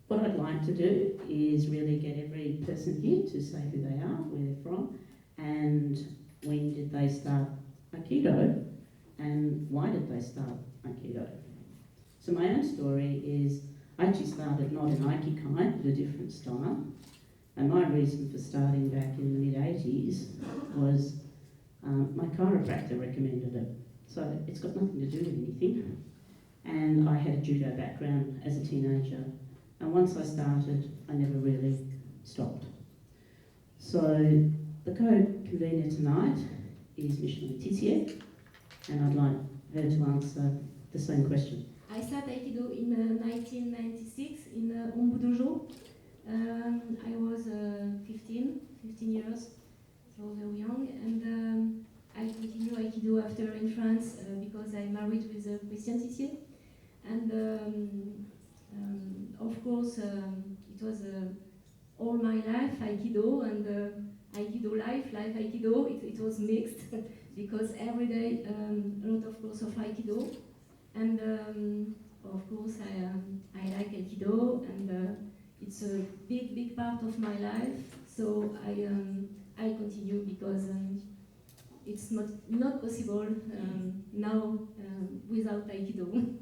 what I'd like to do is really get every person here to say who they are, where they're from, and when did they start Aikido, and why did they start Aikido. So my own story is, I actually started not in Aikikai, but a different style. And my reason for starting back in the mid-80s was my chiropractor recommended it. So it's got nothing to do with anything. And I had a judo background as a teenager. And once I started, I never really stopped. So the co-convener tonight is Micheline Tissier, and I'd like her to answer the same question. I started Aikido in 1996 in Ombu Dojo. I was 15 years, so very young, and I continued Aikido after in France because I married with a Christian Tissier. And of course, it was all my life Aikido, and Aikido life Aikido, it was mixed because every day a lot of course of Aikido. And of course, I like Aikido, and it's a big part of my life. So I continue because it's not possible now without Aikido.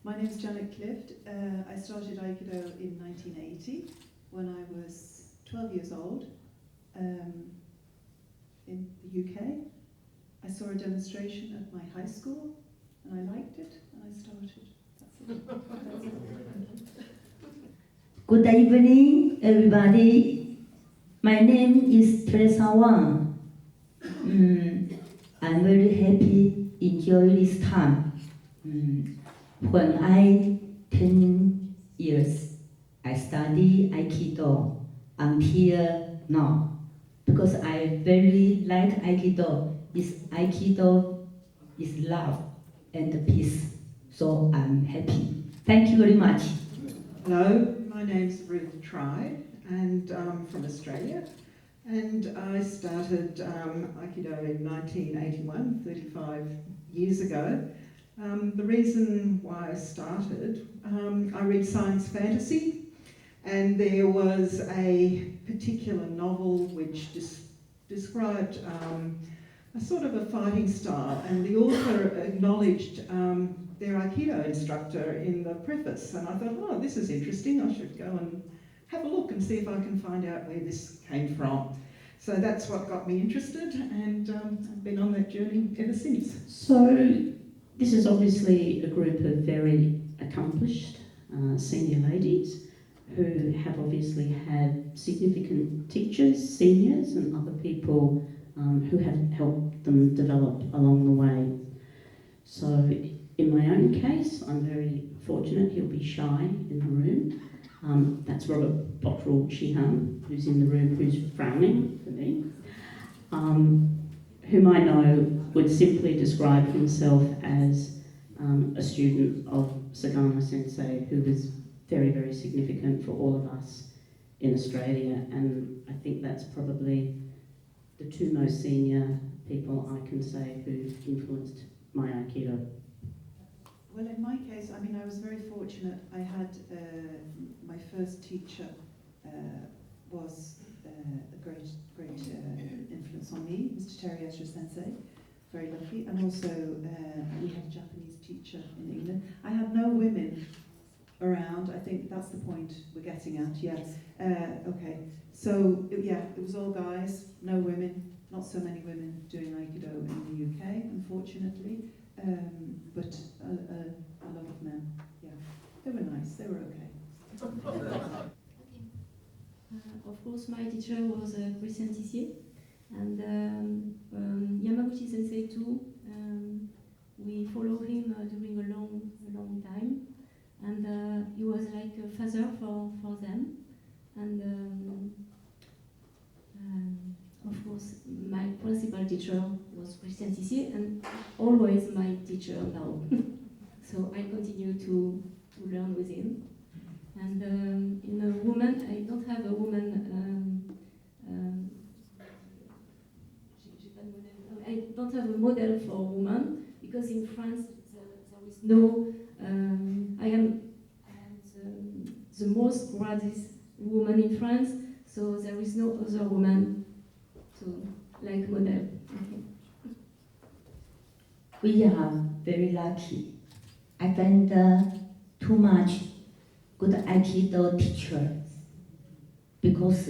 My name is Janet Clift. I started Aikido in 1980 when I was 12 years old in the UK. I saw a demonstration at my high school, and I liked it, and I started. That's it. Good evening, everybody. My name is Teresa Wang. I'm very happy enjoy this time. When I 10 years, I study Aikido until now because I very like Aikido. Aikido is love and peace, so I'm happy. Thank you very much. Hello, my name's Ruth Tribe, and I'm from Australia. And I started Aikido in 1981, 35 years ago. The reason why I started, I read science fantasy, and there was a particular novel which described a sort of a fighting style, and the author acknowledged their Aikido instructor in the preface, and I thought, oh, this is interesting, I should go and have a look and see if I can find out where this came from. So that's what got me interested, and I've been on that journey ever since. So this is obviously a group of very accomplished senior ladies who have obviously had significant teachers, seniors, and other people who have helped them develop along the way. So in my own case, I'm very fortunate. He'll be shy in the room. That's Robert Bottrell Shihan, who's in the room, who's frowning for me, whom I know would simply describe himself as a student of Sagama Sensei, who was very, very significant for all of us in Australia, and I think that's probably the two most senior people I can say who've influenced my Aikido. Well, in my case, I mean, I was very fortunate. I had my first teacher was a great influence on me, Mr. Terry Escher Sensei. Very lucky. And also, we had a Japanese teacher in England. I had no women around. I think that's the point we're getting at. Yes. Okay. So it was all guys, no women. Not so many women doing Aikido in the UK, unfortunately. But a lot of men. Yeah, they were nice. They were okay. Of course, my teacher was Christian Tissier, and Yamaguchi Sensei too. We follow him during a long time, and he was like a father for them. And of course, my principal teacher was Christian Tissier, and always my teacher now. So I continue to learn with him. And in a woman, I don't have a woman. I don't have a model for a woman because in France there is no. I am the most gratis woman in France, so there is no other woman to like model. Okay. We are very lucky. I find too much good Aikido teachers because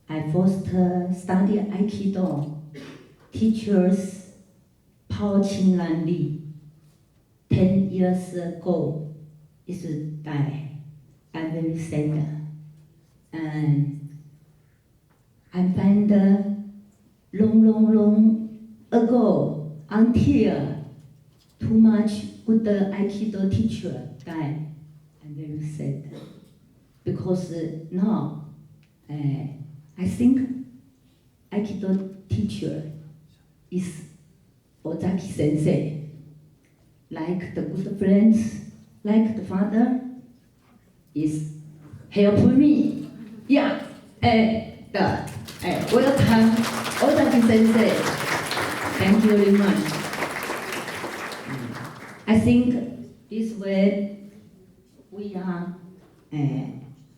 I first studied Aikido. Teachers Pao Qinglan Li 10 years ago is died. I'm very sad. And I find long ago until too much good Aikido teacher died. I'm very sad because now I think Aikido teacher is Ozaki sensei, like the good friends, like the father, is help me. Yeah, welcome Ozaki sensei. Thank you very much. I think this way we are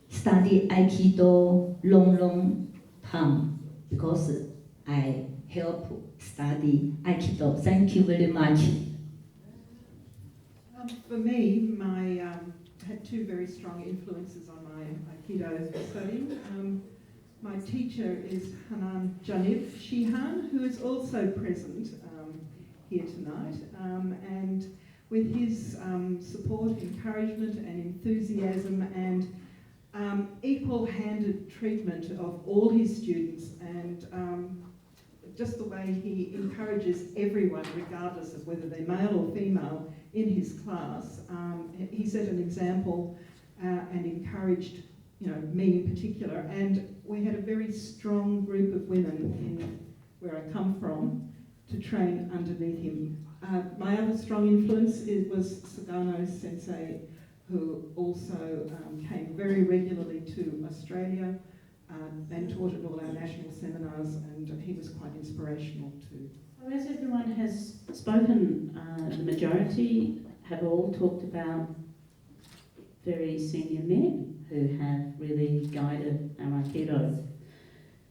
study Aikido long time because I help study Aikido. Thank you very much. For me, I had two very strong influences on my Aikido studying. My teacher is Hanan Janib Shihan, who is also present here tonight. And with his support, encouragement and enthusiasm and equal-handed treatment of all his students and just the way he encourages everyone, regardless of whether they're male or female, in his class. He set an example and encouraged, me in particular. And we had a very strong group of women in where I come from to train underneath him. My other strong influence was Sagano Sensei, who also came very regularly to Australia and taught at all our national seminars, and he was quite inspirational too. Well, as everyone has spoken, the majority have all talked about very senior men who have really guided our Aikido.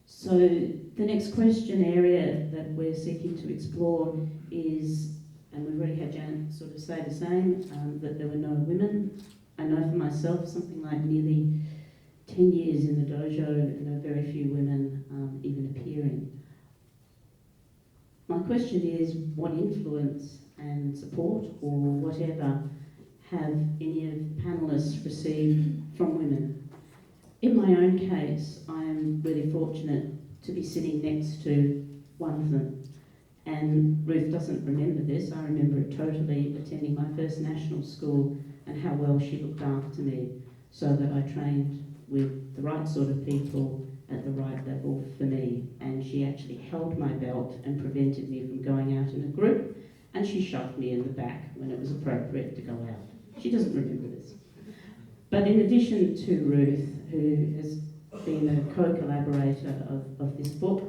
So the next question area that we're seeking to explore is, and we've already had Janet sort of say the same, that there were no women. I know for myself something like nearly 10 years in the dojo, and very few women even appearing. My question is, what influence and support or whatever have any of the panellists received from women? In my own case, I am really fortunate to be sitting next to one of them. And Ruth doesn't remember this, I remember it totally, attending my first national school and how well she looked after me so that I trained with the right sort of people at the right level for me. And she actually held my belt and prevented me from going out in a group, and she shoved me in the back when it was appropriate to go out. She doesn't remember this. But in addition to Ruth, who has been a co-collaborator of this book,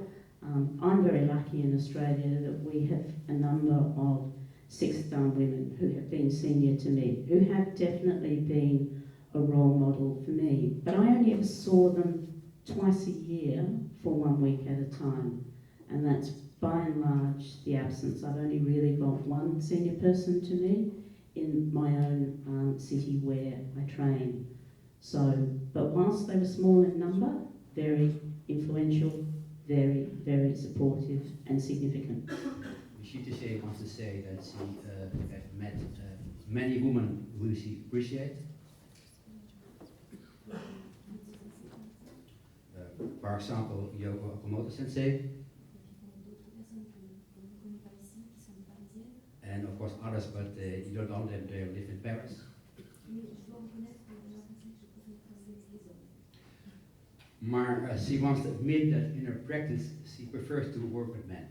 I'm very lucky in Australia that we have a number of sixth dan women who have been senior to me, who have definitely been a role model for me. But I only ever saw them twice a year for 1 week at a time. And that's by and large the absence. I've only really got one senior person to me in my own city where I train. So, but whilst they were small in number, very influential, very supportive and significant. Shitase wants to say that she has met many women who she appreciates. For example, Yoko Okamoto Sensei. And of course others, but you don't know them, they live in Paris. Maar she wants to admit that in her practice she prefers to work with men.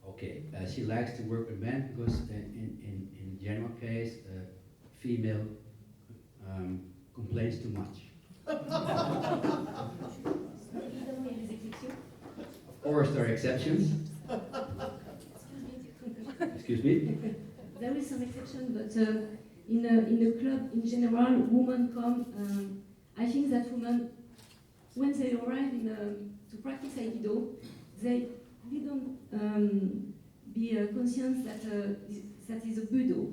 Okay, she likes to work with men because in general case, female complains too much. Évidemment, il y a des exceptions. Of course, there are exceptions. Excuse me. There is some exception, but in a club in general, women come. I think that women, when they arrive to practice Aikido, they didn't be conscious that that is a Budo,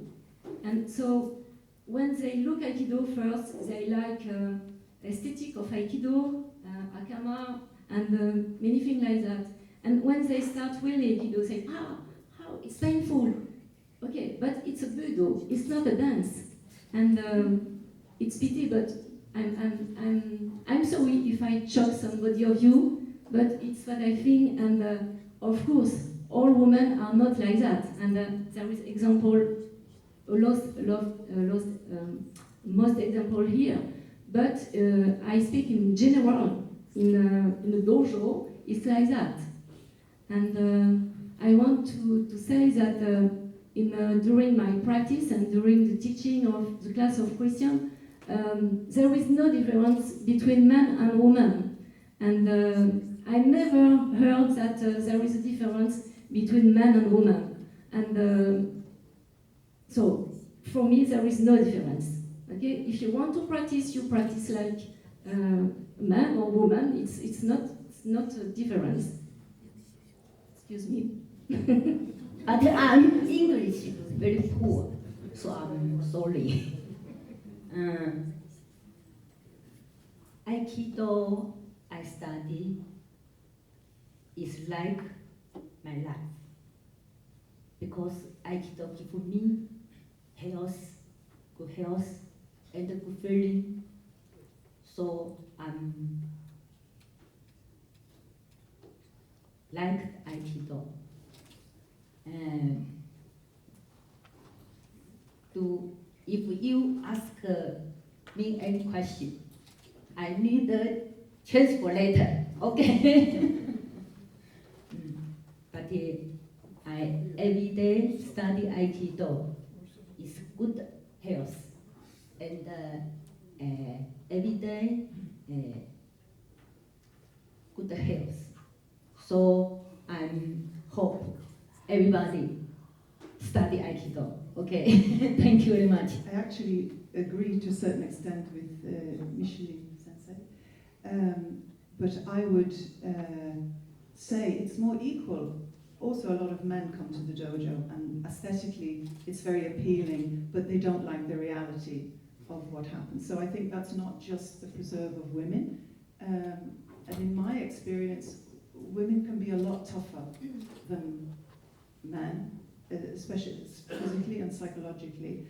and so when they look Aikido first, they like aesthetic of Aikido, Akama, and many things like that. And when they start really Aikido, say, how it's painful. Okay, but it's a Budo. It's not a dance, and it's pity, but I'm sorry if I shock somebody of you, but it's what I think, and of course, all women are not like that, and there is example, most example here, but I speak in general, in the dojo, it's like that, and I want to say that during my practice and during the teaching of the class of Christian, there is no difference between men and women, and I never heard that there is a difference between men and women, and so for me there is no difference. Okay, if you want to practice, you practice like man or woman. It's not a difference. Excuse me. But I'm English very poor, so I'm sorry. Aikido I study is like my life, because Aikido gives me good health and good feeling. So I'm like Aikido. If you ask me any question, I need a translator, okay? But I every day study Aikido. It's good health, and every day good health. So I hope everybody study Aikido. Okay, thank you very much. I actually agree to a certain extent with Micheline Sensei, but I would say it's more equal. Also, a lot of men come to the dojo, and aesthetically it's very appealing, but they don't like the reality of what happens. So I think that's not just the preserve of women. And in my experience, women can be a lot tougher than men, especially physically and psychologically.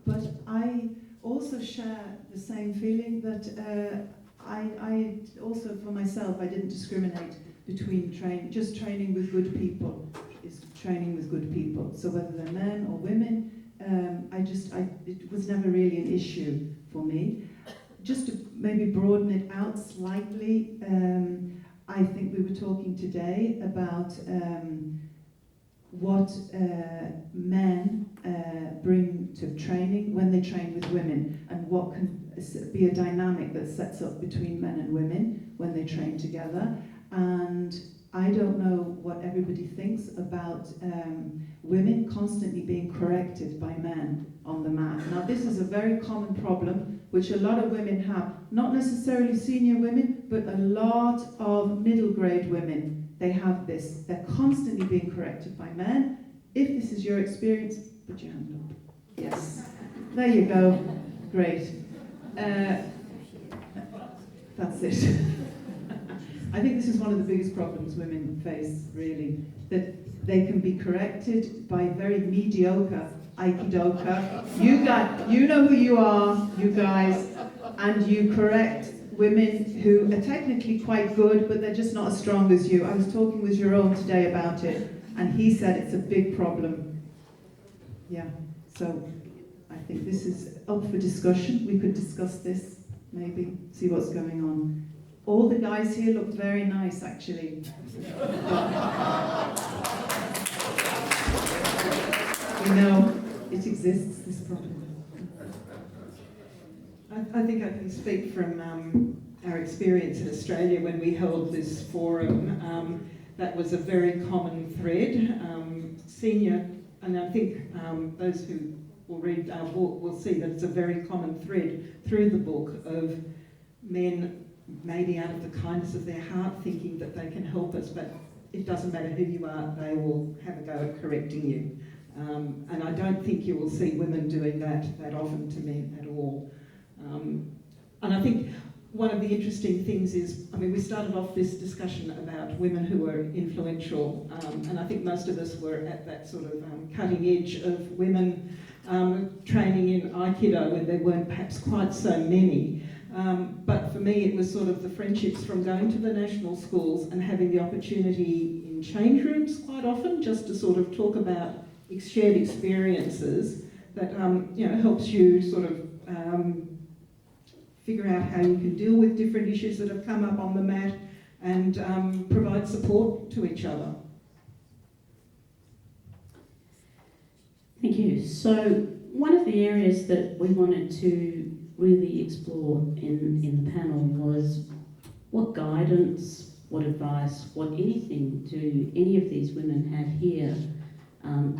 But I also share the same feeling that I also, for myself, I didn't discriminate between just training with good people is training with good people. So whether they're men or women, it was never really an issue for me. Just to maybe broaden it out slightly, I think we were talking today about what men bring to training when they train with women, and what can be a dynamic that sets up between men and women when they train together. And I don't know what everybody thinks about women constantly being corrected by men on the mat. Now, this is a very common problem which a lot of women have, not necessarily senior women, but a lot of middle grade women. They have this. They're constantly being corrected by men. If this is your experience, put your hand up. Yes. There you go. Great. That's it. I think this is one of the biggest problems women face, really, that they can be corrected by very mediocre Aikidoka. You know who you are, you guys, and you correct women who are technically quite good, but they're just not as strong as you. I was talking with Jerome today about it, and he said it's a big problem. Yeah, so I think this is up for discussion. We could discuss this, maybe, see what's going on. All the guys here looked very nice, actually. You know, it exists, this problem. I I think I can speak from our experience in Australia when we held this forum. That was a very common thread. Senior, and I think those who will read our book will see that it's a very common thread through the book of men, maybe out of the kindness of their heart, thinking that they can help us, but it doesn't matter who you are, they will have a go at correcting you. And I don't think you will see women doing that often to men at all. And I think one of the interesting things is, I mean, we started off this discussion about women who were influential, and I think most of us were at that sort of cutting edge of women training in Aikido, where there weren't perhaps quite so many. But for me, it was sort of the friendships from going to the national schools and having the opportunity in change rooms quite often just to sort of talk about shared experiences that helps you sort of figure out how you can deal with different issues that have come up on the mat and provide support to each other. Thank you. So one of the areas that we wanted to really explore in the panel was what guidance, what advice, what anything do any of these women have here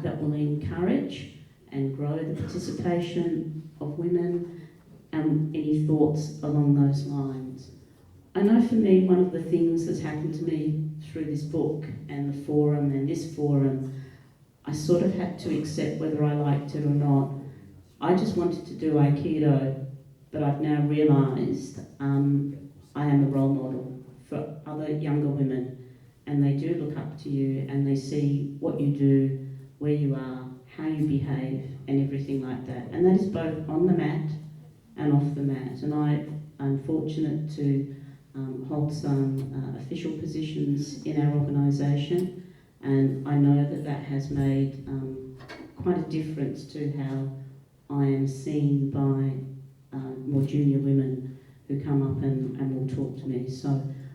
that will encourage and grow the participation of women, and any thoughts along those lines. I know for me, one of the things that's happened to me through this book and the forum and this forum, I sort of had to accept whether I liked it or not. I just wanted to do Aikido, but I've now realised I am a role model for other younger women, and they do look up to you and they see what you do, where you are, how you behave, and everything like that. And that is both on the mat and off the mat. And I'm fortunate to hold some official positions in our organisation, and I know that that has made quite a difference to how I am seen by more junior women who come up and will talk to me. So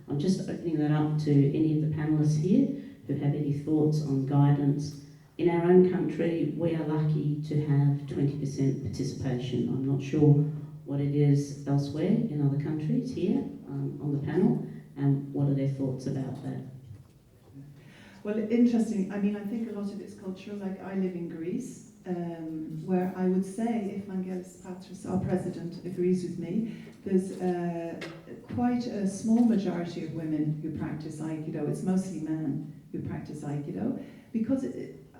I'm just opening that up to any of the panellists here who have any thoughts on guidance. In our own country, we are lucky to have 20% participation. I'm not sure what it is elsewhere in other countries here on the panel, and what are their thoughts about that? Well, interesting. I mean, I think a lot of it's cultural. Like, I live in Greece, where I would say, if Vangelis Patris, our president, agrees with me, there's quite a small majority of women who practice Aikido. It's mostly men who practice Aikido, because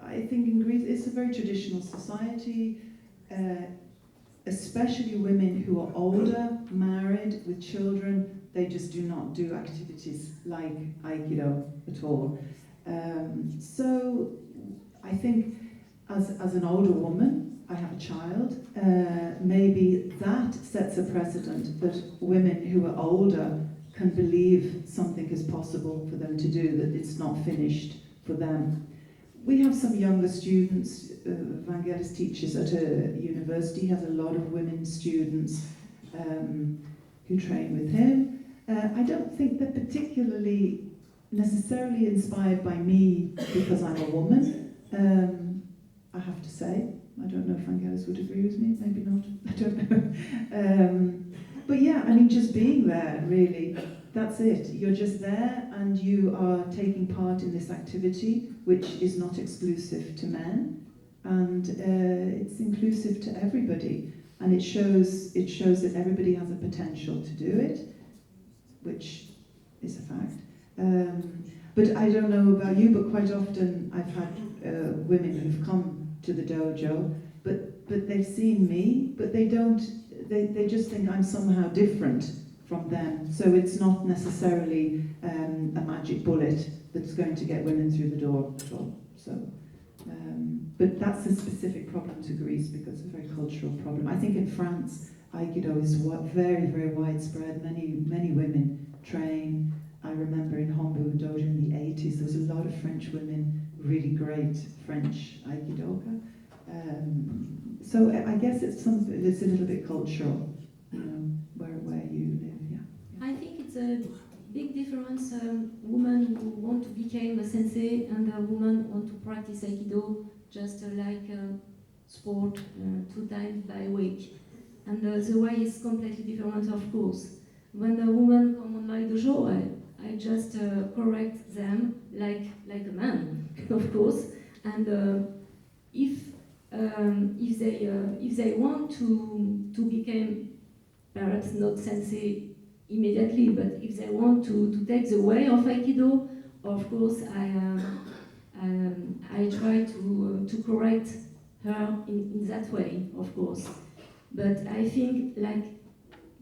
I think in Greece it's a very traditional society, especially women who are older, married, with children. They just do not do activities like Aikido at all. So I think as an older woman, I have a child, maybe that sets a precedent that women who are older can believe something is possible for them to do, that it's not finished for them. We have some younger students. Vangelis teaches at a university, has a lot of women students who train with him. I don't think they're particularly necessarily inspired by me because I'm a woman, I have to say. I don't know if Vangelis would agree with me, maybe not, I don't know. But yeah, I mean, just being there, really, that's it. You're just there and you are taking part in this activity, which is not exclusive to men, and it's inclusive to everybody. And it shows that everybody has a potential to do it, which is a fact. But I don't know about you, but quite often I've had women who've come to the dojo, but they've seen me, but they just think I'm somehow different from them. So it's not necessarily a magic bullet that's going to get women through the door at all. So, but that's a specific problem to Greece because it's a very cultural problem. I think in France, Aikido is very, very widespread. Many women train. I remember in Hombu Dojo in the 80s, there was a lot of French women, really great French Aikidoka. So I guess it's a little bit cultural, you know, where you live, yeah. I think it's a big difference, women who want to become a sensei and a woman who want to practice Aikido just like sport 2 times by week. and the way is completely different, of course. When a woman come on my dojo, I just correct them like a man, of course. And if they want to become perhaps not sensei immediately, but if they want to take the way of Aikido, of course I try to correct her in that way, of course. But I think, like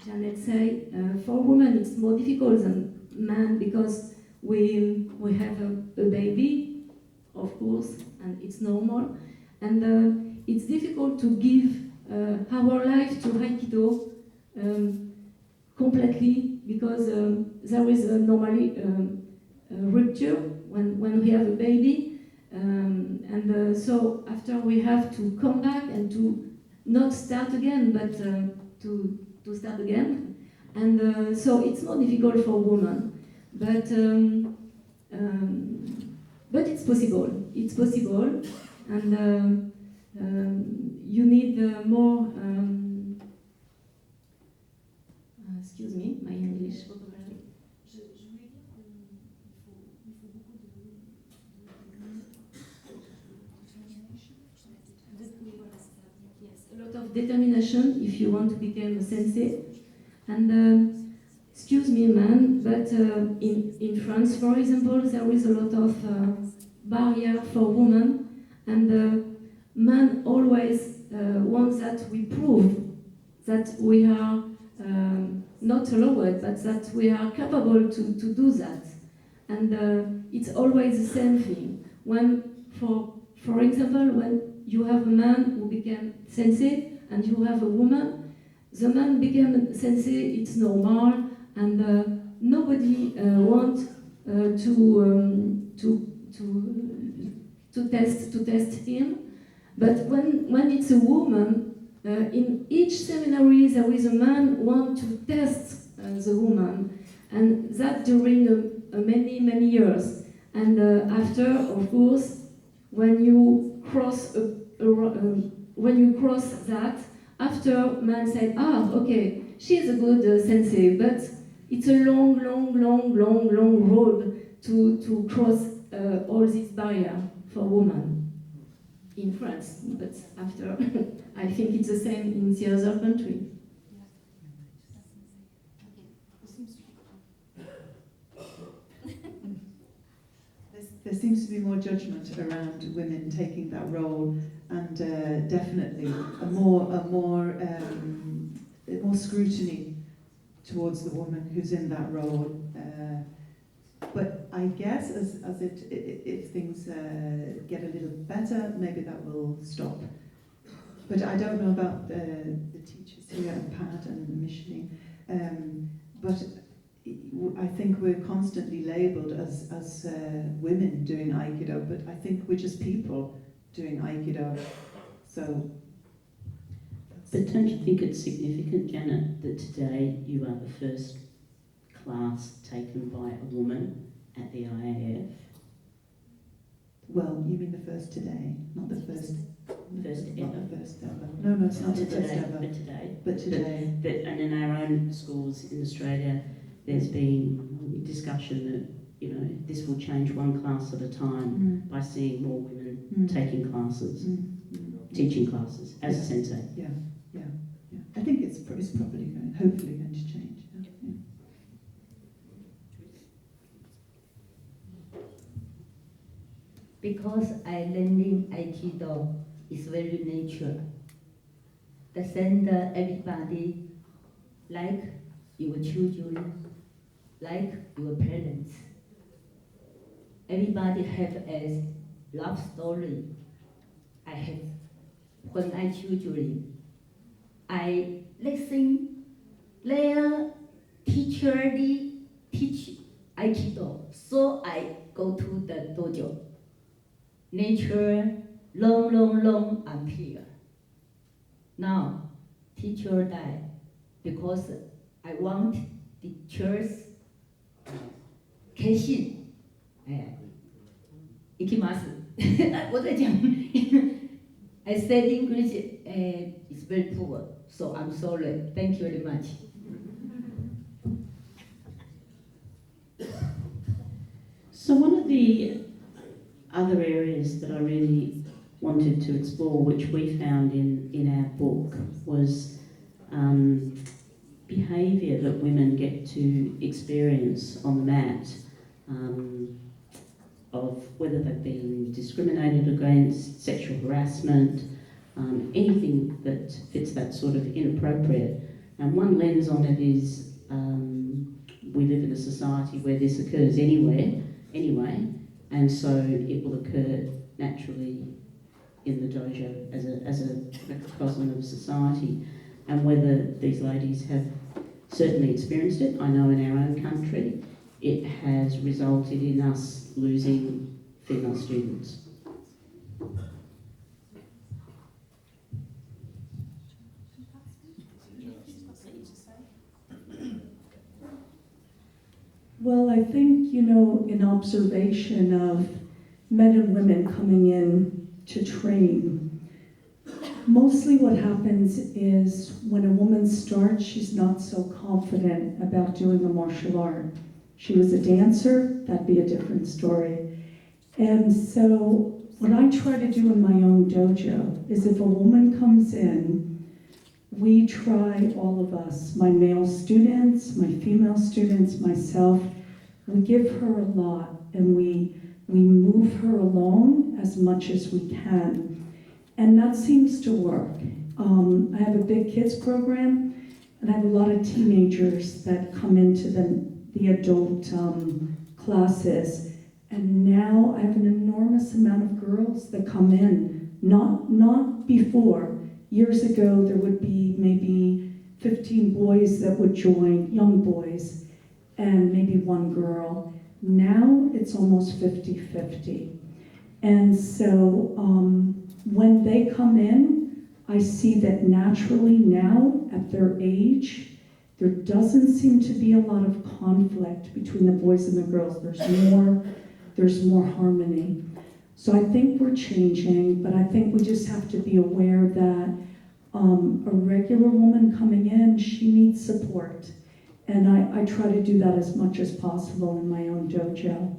Janet said, for women it's more difficult than men because we have a baby, of course, and it's normal. And it's difficult to give our life to Aikido completely because there is normally a rupture when we have a baby. So after we have to come back and to not start again, but to start again. And so it's more difficult for women. But it's possible. It's possible. And you need more... excuse me, my English vocabulary. Yes, a lot of determination if you want to become a sensei. And excuse me, man, but in France, for example, there is a lot of barrier for women, and men always want that we prove that we are not allowed, but that we are capable to do that. And it's always the same thing. When, for example, when you have a man who became sensei and you have a woman, the man became sensei, it's normal, and nobody wants to test him. But when it's a woman, in each seminary there is a man want to test the woman, and that during many years. And after, of course, when you cross that, after man said, okay, she's a good sensei, but it's a long road to cross all these barriers for women in France. But after, I think it's the same in the other country. There seems to be more judgment around women taking that role, and definitely more scrutiny towards the woman who's in that role. But I guess if things get a little better, maybe that will stop. But I don't know about the teachers here, and Pat and Micheline. But I think we're constantly labelled as women doing Aikido, but I think we're just people doing Aikido. So. But don't you think it's significant, Janet, that today you are the first class taken by a woman at the IAF? Well, you mean the first today, not the first. First ever. Not the first ever. No, it's not the first ever. But today. And in our own schools in Australia, there's been discussion that this will change one class at a time by seeing more women taking classes, teaching classes as a sensei. Yeah. I think it's probably hopefully going to change. Yeah. Because I learning Aikido is very natural. The center, everybody, like your children, like your parents. Everybody have a love story. I have, when I children, I listen their teacher teach Aikido, so I go to the dojo. Nature, long until now, teacher died because I want teachers 开信，行きます。我在讲 I said English is very poor, so I'm sorry. Thank you very much. So one of the other areas that I really wanted to explore, which we found in our book, was behaviour that women get to experience on the mat, of whether they've been discriminated against, sexual harassment, anything that fits that sort of inappropriate. And one lens on it is we live in a society where this occurs anyway, and so it will occur naturally in the dojo as a microcosm of society. And whether these ladies have certainly experienced it, I know in our own country, it has resulted in us losing female students. Well, I think, in observation of men and women coming in to train, mostly what happens is when a woman starts, she's not so confident about doing a martial art. She was a dancer, that'd be a different story. And so what I try to do in my own dojo is if a woman comes in, we try, all of us, my male students, my female students, myself, we give her a lot and we move her along as much as we can. And that seems to work. I have a big kids program and I have a lot of teenagers that come into the adult classes. And now I have an enormous amount of girls that come in, not before. Years ago, there would be maybe 15 boys that would join, young boys, and maybe one girl. Now it's almost 50-50. And so when they come in, I see that naturally now, at their age, there doesn't seem to be a lot of conflict between the boys and the girls. There's more harmony. So I think we're changing, but I think we just have to be aware that a regular woman coming in, she needs support. And I try to do that as much as possible in my own dojo.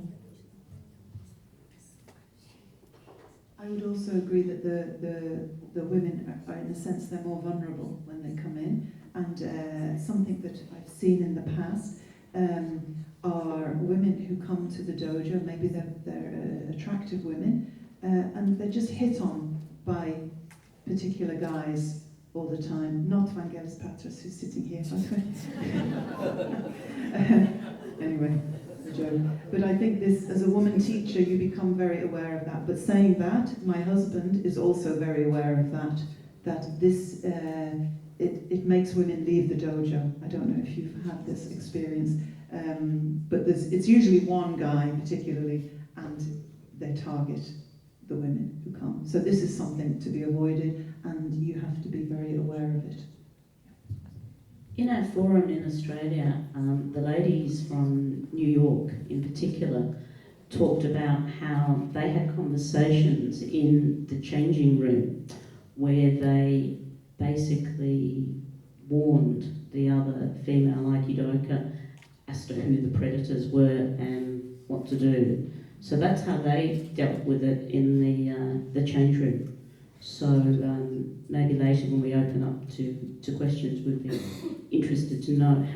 I would also agree that the women are, in a sense, they're more vulnerable when they come in. And something that I've seen in the past are women who come to the dojo, maybe they're attractive women, and they're just hit on by particular guys all the time. Not Vangelis Patras, who's sitting here, by the way. Anyway, a joke. But I think this, as a woman teacher, you become very aware of that. But saying that, my husband is also very aware of that this, it makes women leave the dojo. I don't know if you've had this experience. But it's usually one guy particularly, and they target the women who come. So this is something to be avoided, and you have to be very aware of it. In our forum in Australia, the ladies from New York in particular talked about how they had conversations in the changing room where they basically warned the other female aikidoka as to who the predators were and what to do. So that's how they dealt with it in the change room. So maybe later when we open up to questions, we'd be interested to know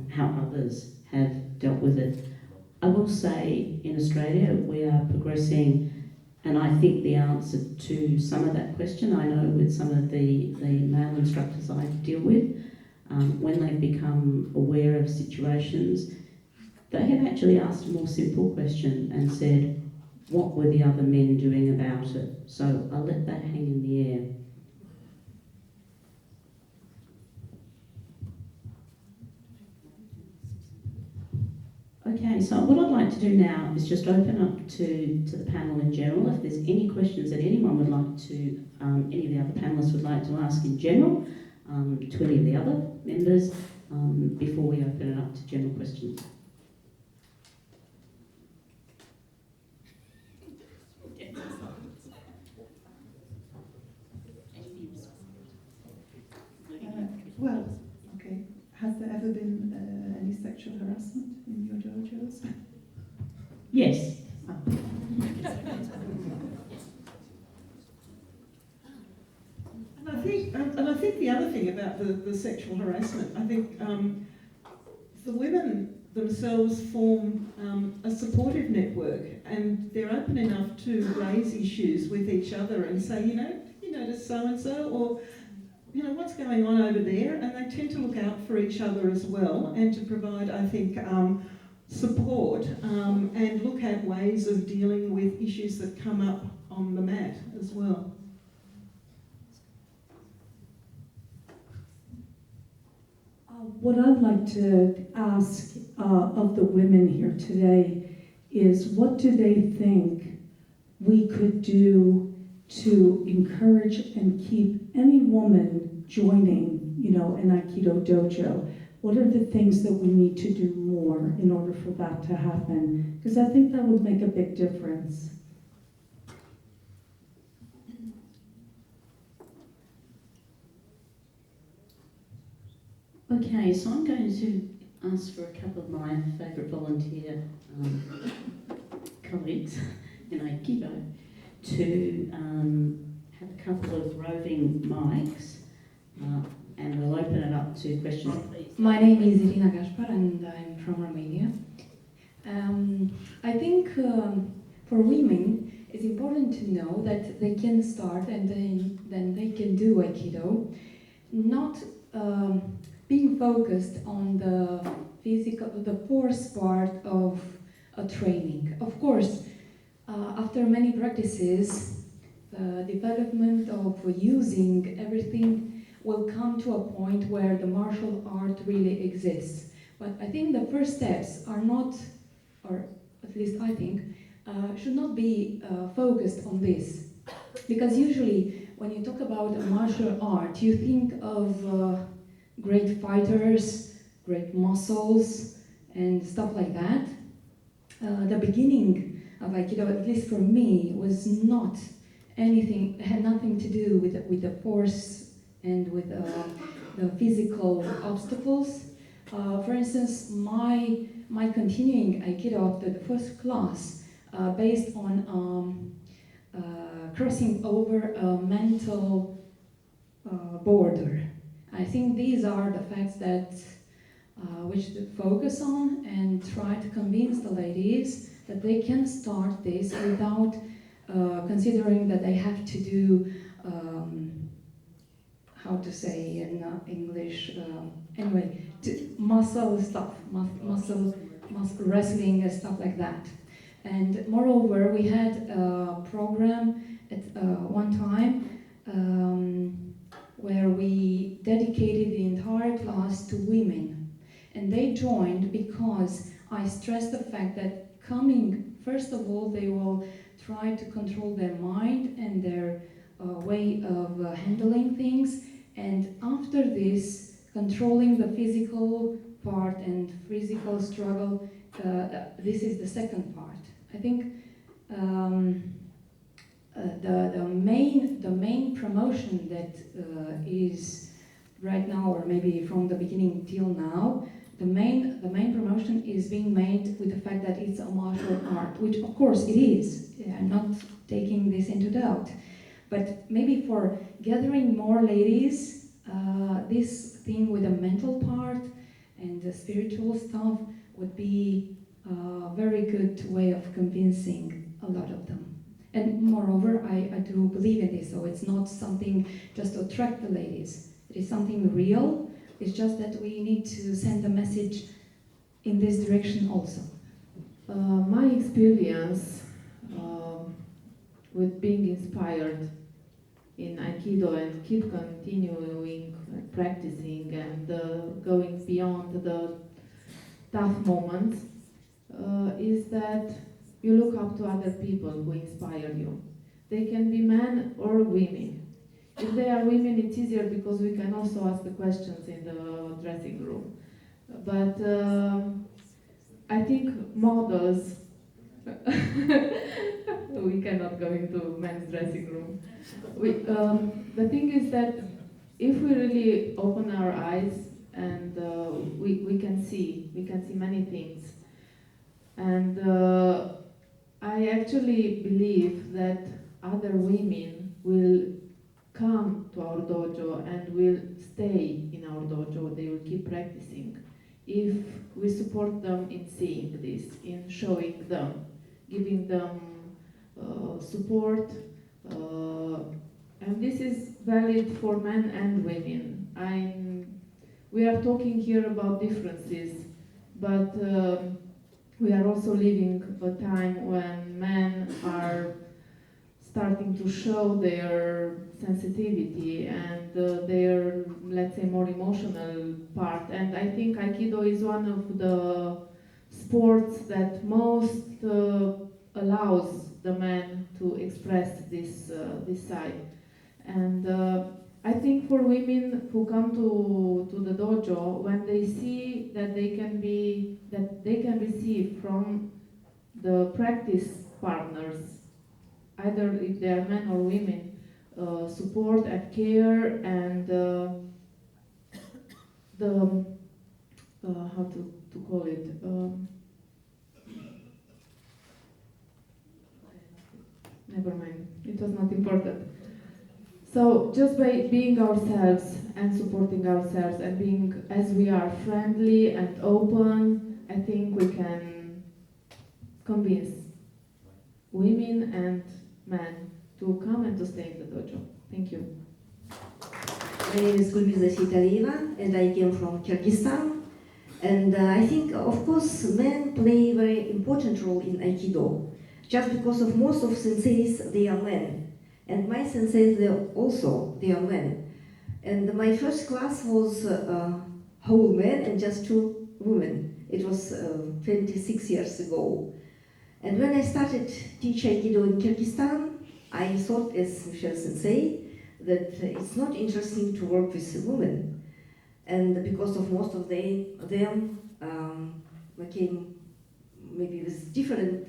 how others have dealt with it. I will say in Australia we are progressing, and I think the answer to some of that question, I know with some of the male instructors I deal with, when they've become aware of situations, they have actually asked a more simple question and said, what were the other men doing about it? So I'll let that hang in the air. Okay, so what I'd like to do now is just open up to the panel in general. If there's any questions that anyone would like to, any of the other panellists would like to ask in general, to any of the other members, before we open it up to general questions. sexual harassment in your dojos? Yes. And I think the other thing about the sexual harassment, I think the women themselves form a supportive network, and they're open enough to raise issues with each other and say, you notice so-and-so, or, what's going on over there, and they tend to look out for each other as well, and to provide, I think, support, and look at ways of dealing with issues that come up on the mat as well. What I'd like to ask of the women here today is, what do they think we could do to encourage and keep any woman joining, an Aikido dojo? What are the things that we need to do more in order for that to happen? Because I think that would make a big difference. Okay, so I'm going to ask for a couple of my favourite volunteer colleagues in Aikido to have a couple of roving mics, and we'll open it up to questions, please. My name is Irina Gaspar and I'm from Romania. I think for women it's important to know that they can start and then they can do Aikido, not being focused on the physical, the force part of a training. Of course, after many practices, the development of using everything will come to a point where the martial art really exists. But I think the first steps are not, or at least I think, should not be focused on this. Because usually when you talk about a martial art, you think of great fighters, great muscles, and stuff like that. The beginning of Aikido, at least for me, was not anything, had nothing to do with the force and with the physical obstacles. For instance, my continuing Aikido after the first class, based on crossing over a mental border. I think these are the facts that we should focus on and try to convince the ladies that they can start this without considering that they have to do, how to say in English, anyway, muscle stuff, muscle wrestling and stuff like that. And moreover, we had a program at one time where we dedicated the entire class to women. And they joined because I stressed the fact that coming, first of all, they will try to control their mind and their way of handling things. And after this, controlling the physical part and physical struggle, this is the second part. I think the main promotion that is right now, or maybe from the beginning till now, the main promotion is being made with the fact that it's a martial art, which of course it is. I'm not taking this into doubt, but maybe for gathering more ladies, this thing with the mental part and the spiritual stuff would be a very good way of convincing a lot of them. And moreover, I do believe in this, so it's not something just to attract the ladies. It is something real. It's just that we need to send a message in this direction also. My experience with being inspired in Aikido and keep continuing practicing and going beyond the tough moments is that you look up to other people who inspire you. They can be men or women. If they are women, it's easier because we can also ask the questions in the dressing room. But I think models, we cannot go into men's dressing room. The thing is that if we really open our eyes and we can see many things. And I actually believe that other women will come to our dojo and will stay in our dojo. They will keep practicing if we support them in seeing this, in showing them, giving them support. And this is valid for men and women. We are talking here about differences, but we are also living a time when men are starting to show their sensitivity and their, let's say, more emotional part. And I think Aikido is one of the sports that most allows the man to express this side. And I think for women who come to the dojo, when they see that they can receive from the practice partners, either if they are men or women, support and care and the how to call it. Never mind, it was not important. So just by being ourselves and supporting ourselves and being as we are, friendly and open, I think we can convince women and men to come and to stay in the dojo. Thank you. My name is Gulbiza Sitalieva and I came from Kyrgyzstan. And I think, of course, men play a very important role in Aikido. Just because of most of senseis, they are men. And my senseis, they are men. And my first class was whole men and just 2 women. It was 26 years ago. And when I started teach Aikido in Kyrgyzstan, I thought, as Michelle Sensei, that it's not interesting to work with women. And because of most of them came maybe with different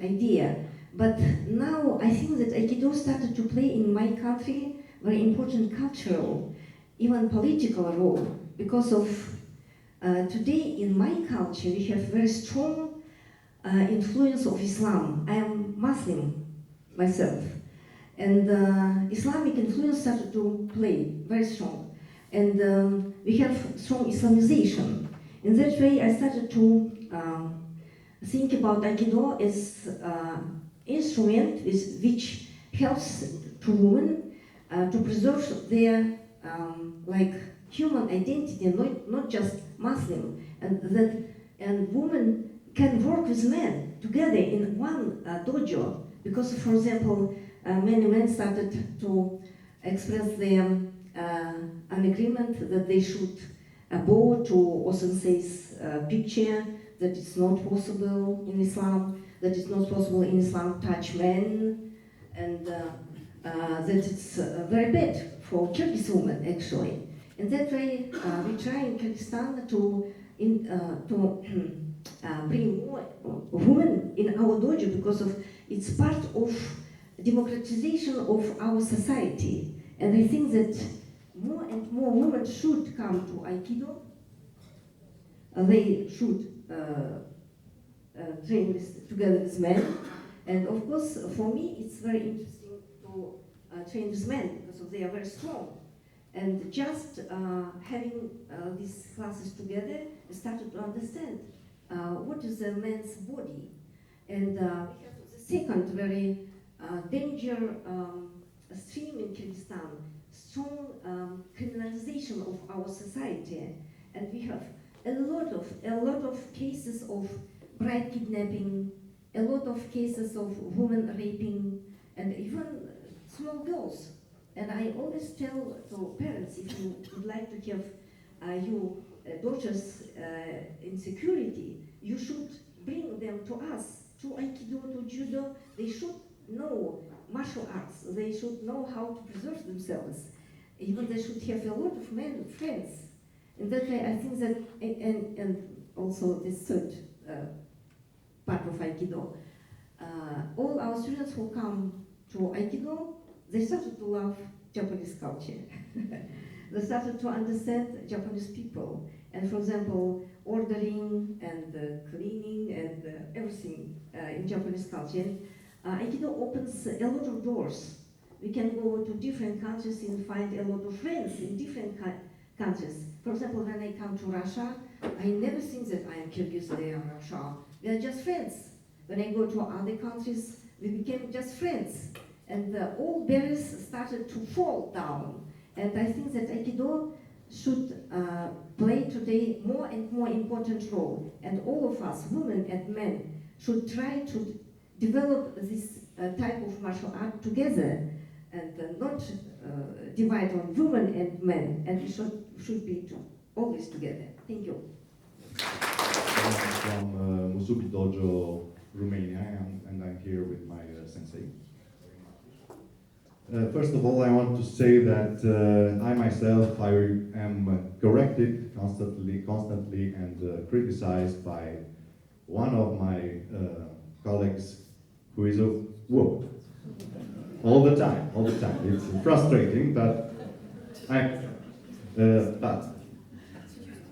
idea. But now I think that Aikido started to play in my country very important cultural, even political role, because of today in my culture we have very strong influence of Islam. I am Muslim myself, and Islamic influence started to play very strong, and we have strong Islamization. In that way, I started to think about Aikido as instrument which helps to women to preserve their like human identity, not just Muslim, and women can work with men together in one dojo, because, for example, many men started to express their an agreement that they should bow to Osensei's picture, that it's not possible in Islam, that it's not possible in Islam to touch men, and that it's very bad for Kyrgyz women actually. In that way, we try in Kyrgyzstan to bring more women in our dojo, because of it's part of democratization of our society. And I think that more and more women should come to Aikido. They should train together with men. And of course, for me, it's very interesting to train with men, because they are very strong. And just having these classes together, I started to understand what is a man's body. And we have the second very danger stream in Kyrgyzstan, strong criminalization of our society. And we have a lot of cases of bride kidnapping, a lot of cases of women raping, and even small girls. And I always tell to parents, if you would like to have your daughters in security, you should bring them to us, to Aikido, to Judo. They should know martial arts. They should know how to preserve themselves. Even they should have a lot of men friends. In that way, I think that, and also this third part of Aikido, all our students who come to Aikido, they started to love Japanese culture. they started to understand Japanese people. And for example, ordering and cleaning and everything in Japanese culture. Aikido opens a lot of doors. We can go to different countries and find a lot of friends in different countries. For example, when I come to Russia, I never think that I am Kyrgyz or Russia. We are just friends. When I go to other countries, we became just friends. And all barriers started to fall down. And I think that Aikido should play today more and more important role. And all of us, women and men, should try to develop this type of martial art together and not divide on women and men. And we should be always together. Thank you. I'm from Musubi Dojo, Romania, and I'm here with my sensei. First of all, I want to say that I myself, I am corrected constantly and criticized by one of my colleagues who is a woman. All the time. It's frustrating, but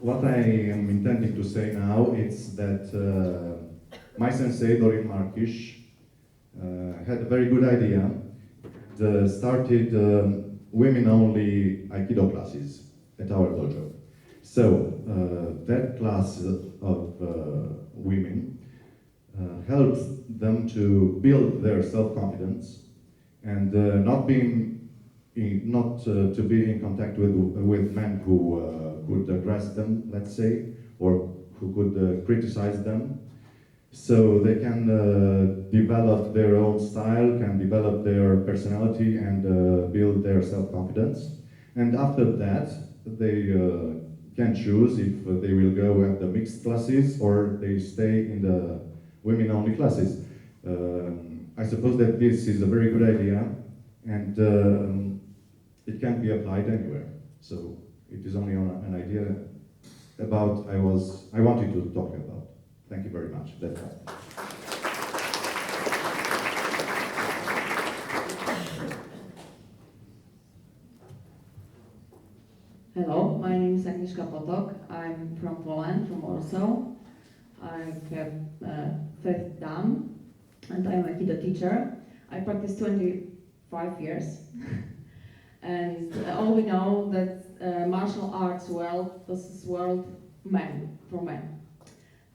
what I am intending to say now is that my sensei, Dorin Markish, had a very good idea. Started women-only Aikido classes at our dojo. So that class of women helps them to build their self-confidence and not to be in contact with men who could aggress them, let's say, or who could criticize them. So they can develop their own style, can develop their personality and build their self-confidence. And after that, they can choose if they will go at the mixed classes or they stay in the women-only classes. I suppose that this is a very good idea and it can be applied anywhere. So it is only an idea about I wanted to talk about. Thank you very much. That's all. Hello, my name is Agnieszka Potok. I'm from Poland, from Warsaw. I have 5th Dan, and I'm a Aikido teacher. I practice 25 years. And all we know that martial arts world, this is world for men.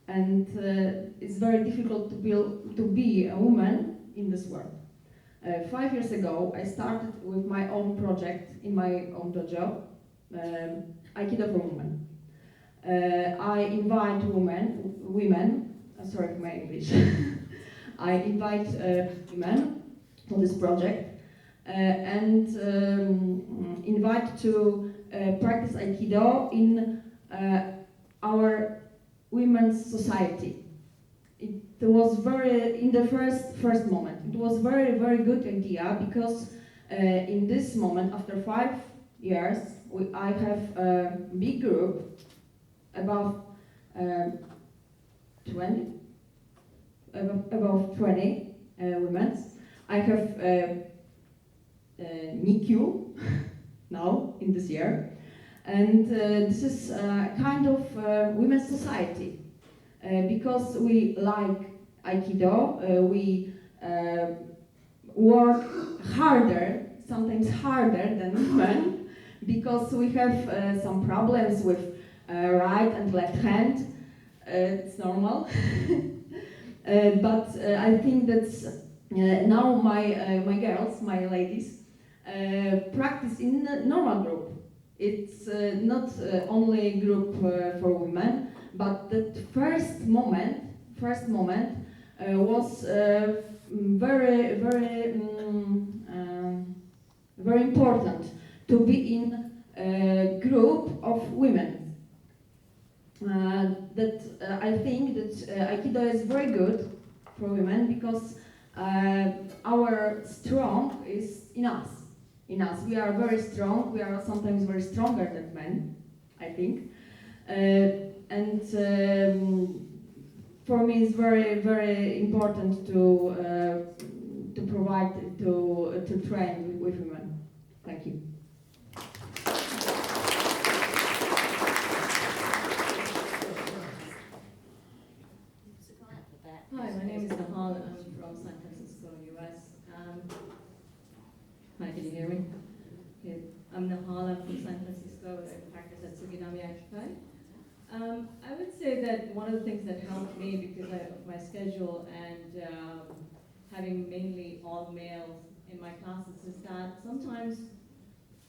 And it's very difficult to be a woman in this world. 5 years ago, I started with my own project in my own dojo, Aikido for Women. I invite women, sorry for my English. I invite women for this project and invite to practice Aikido in our women's society. It was in the first moment, it was very good idea because in this moment, after 5 years, I have a big group, about 20 women. I have Nikyu now in this year. And this is a kind of women's society because we like Aikido, we work harder, sometimes harder than men, because we have some problems with right and left hand. It's normal. But I think that now my girls, my ladies, practice in a normal group. It's not only a group for women, but the first moment was very important to be in a group of women. I think that Aikido is very good for women because our strong is in us. We are very strong. We are sometimes very stronger than men, I think. For me, it's very important to provide to train with women. Thank you. can you hear me? Okay. I'm Nahala from San Francisco. I practice at Suginami Aikikai. I would say that one of the things that helped me because of my schedule and having mainly all males in my classes is that sometimes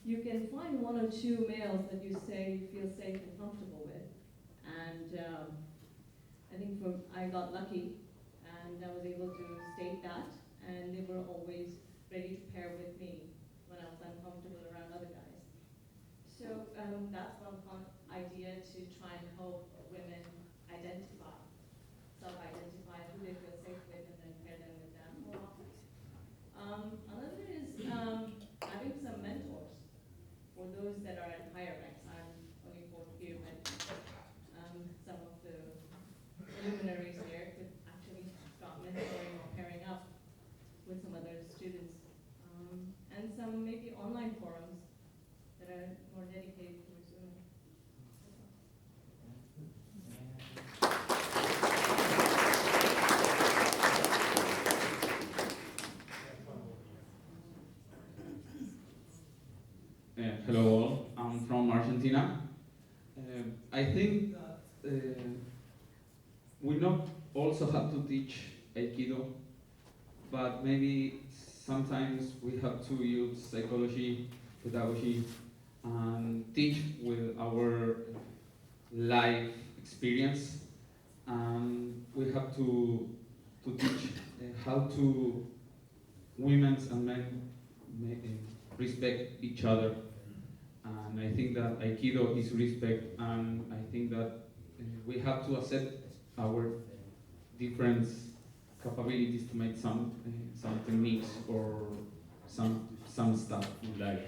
you can find one or two males that you feel safe and comfortable with. And I think I got lucky and I was able to state that, and they were always ready to pair with me when I was uncomfortable around other guys. So that's one fun idea to try and help women self-identify who they feel safe with and then pair them with them more often. Another is having some mentors for those that are at higher ranks. I'm only for a few, but some of the luminaries there could actually start mentoring or pairing up with some other students. And some maybe online forums that are more dedicated towards women. Hello all, I'm from Argentina. I think that we not also have to teach Aikido, but maybe sometimes we have to use psychology, pedagogy, and teach with our life experience. We have to teach how to women and men respect each other. And I think that Aikido is respect, and I think that we have to accept our different capabilities to make some techniques or some stuff in life.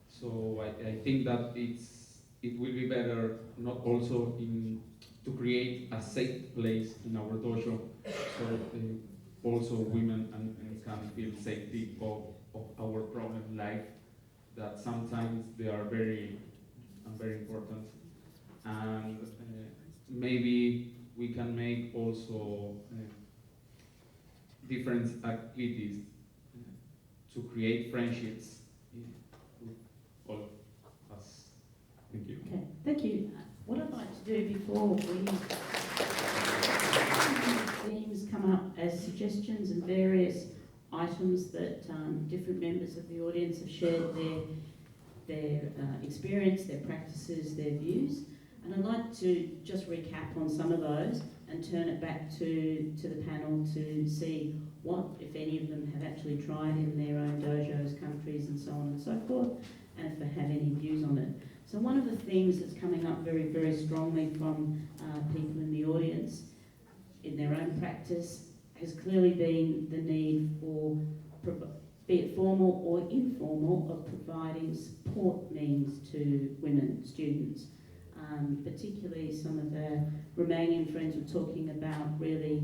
So I think that it will be better not also to create a safe place in our dojo, so also women and can feel safety of our problem in life, that sometimes they are very important, and maybe we can make also different activities to create friendships with all of us. Thank you. Okay, thank you. What I'd like to do before themes come up as suggestions and various items that different members of the audience have shared their experience, their practices, their views. And I'd like to just recap on some of those and turn it back to the panel to see what, if any of them, have actually tried in their own dojos, countries, and so on and so forth, and if they have any views on it. So one of the things that's coming up very, very strongly from people in the audience in their own practice has clearly been the need for, be it formal or informal, of providing support means to women students. Particularly some of our Romanian friends were talking about really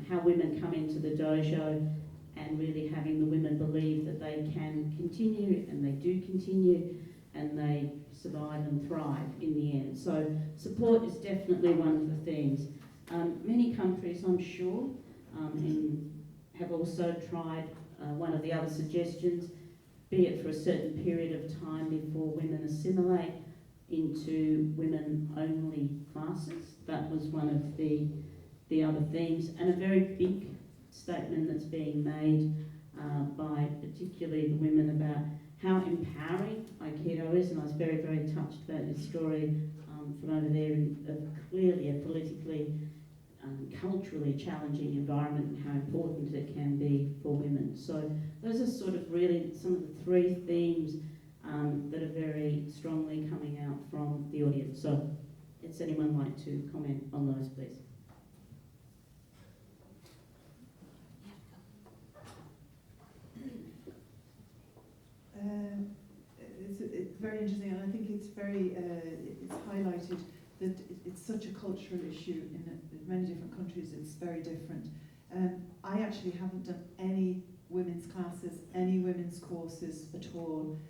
how women come into the dojo and really having the women believe that they can continue, and they do continue, and they survive and thrive in the end. So support is definitely one of the things. Many countries, I'm sure, have also tried one of the other suggestions, be it for a certain period of time before women assimilate into women-only classes. That was one of the other themes, and a very big statement that's being made by particularly the women about how empowering Aikido is, and I was very, very touched about this story from over there of clearly a politically, culturally challenging environment and how important it can be for women. So those are sort of really some of the three themes that are very strongly coming out from the audience. So, does anyone like to comment on those, please? It's very interesting, and I think it's very it's highlighted that it's such a cultural issue in many different countries. It's very different. I actually haven't done any women's classes, any women's courses at all.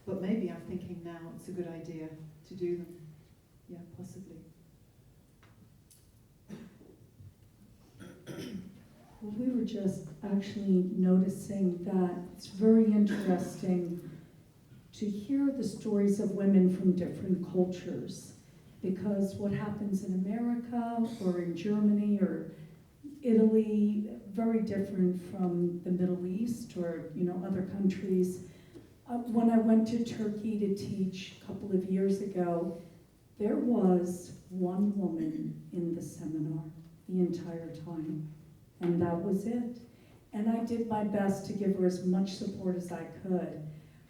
But maybe I'm thinking now it's a good idea to do them. Yeah, possibly. Well, we were just actually noticing that it's very interesting to hear the stories of women from different cultures, because what happens in America or in Germany or Italy, very different from the Middle East or other countries. When I went to Turkey to teach a couple of years ago, there was one woman in the seminar the entire time, and that was it. And I did my best to give her as much support as I could.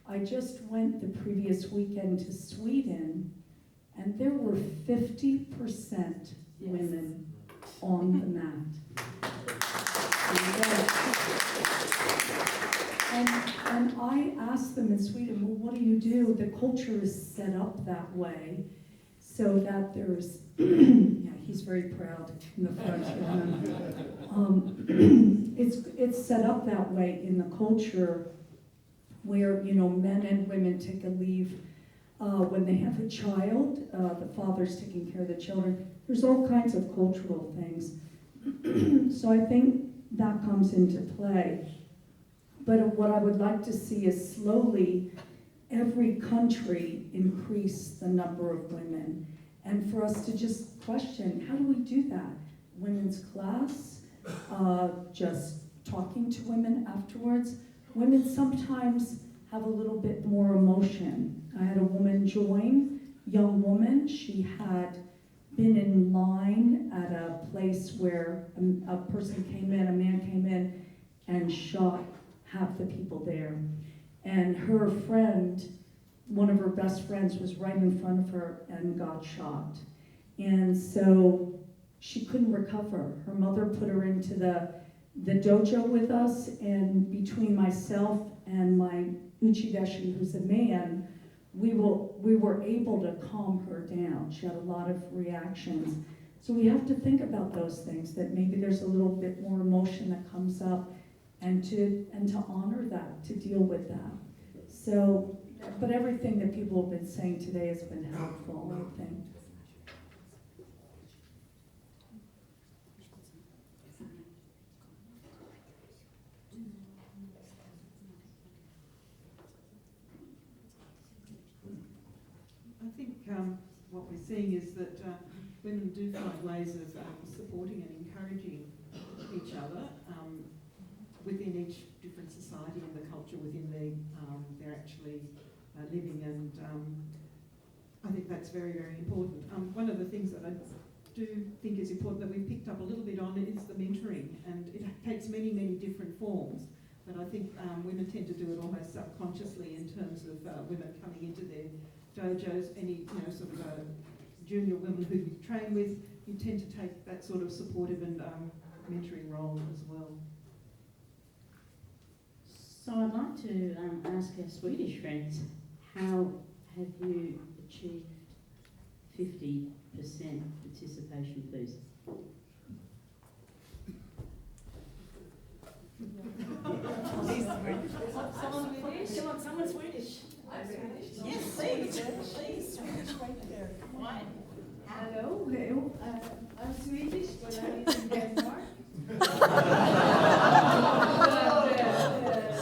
I just went the previous weekend to Sweden, and there were 50% women on the mat. And I asked them in Sweden, well, what do you do? The culture is set up that way so that there's, yeah, he's very proud in the front. It's set up that way in the culture where, men and women take a leave when they have a child, the father's taking care of the children. There's all kinds of cultural things. So I think that comes into play. But what I would like to see is slowly every country increase the number of women. And for us to just question, how do we do that? Women's class, just talking to women afterwards. Women sometimes have a little bit more emotion. I had a woman join, young woman. She had been in line at a place where a person came in, a man came in and shot half the people there. And her friend, one of her best friends, was right in front of her and got shot. And so she couldn't recover. Her mother put her into the dojo with us, and between myself and my uchideshi, who's a man, we were able to calm her down. She had a lot of reactions. So we have to think about those things, that maybe there's a little bit more emotion that comes up, and to honor that, to deal with that. So, but everything that people have been saying today has been helpful, I think. I think what we're seeing is that women do find ways of supporting and encouraging each other within each different society and the culture within they're actually living, and I think that's very, very important. One of the things that I do think is important that we've picked up a little bit on is the mentoring, and it takes many, many different forms. But I think women tend to do it almost subconsciously in terms of women coming into their dojos, any sort of junior women who you train with, you tend to take that sort of supportive and mentoring role as well. So I'd like to ask our Swedish friends, how have you achieved 50% participation, please? Someone Swedish? I'm Swedish. Yes, please. Please, Swedish right there. Why? Hello, I'm Swedish, but I live in Denmark.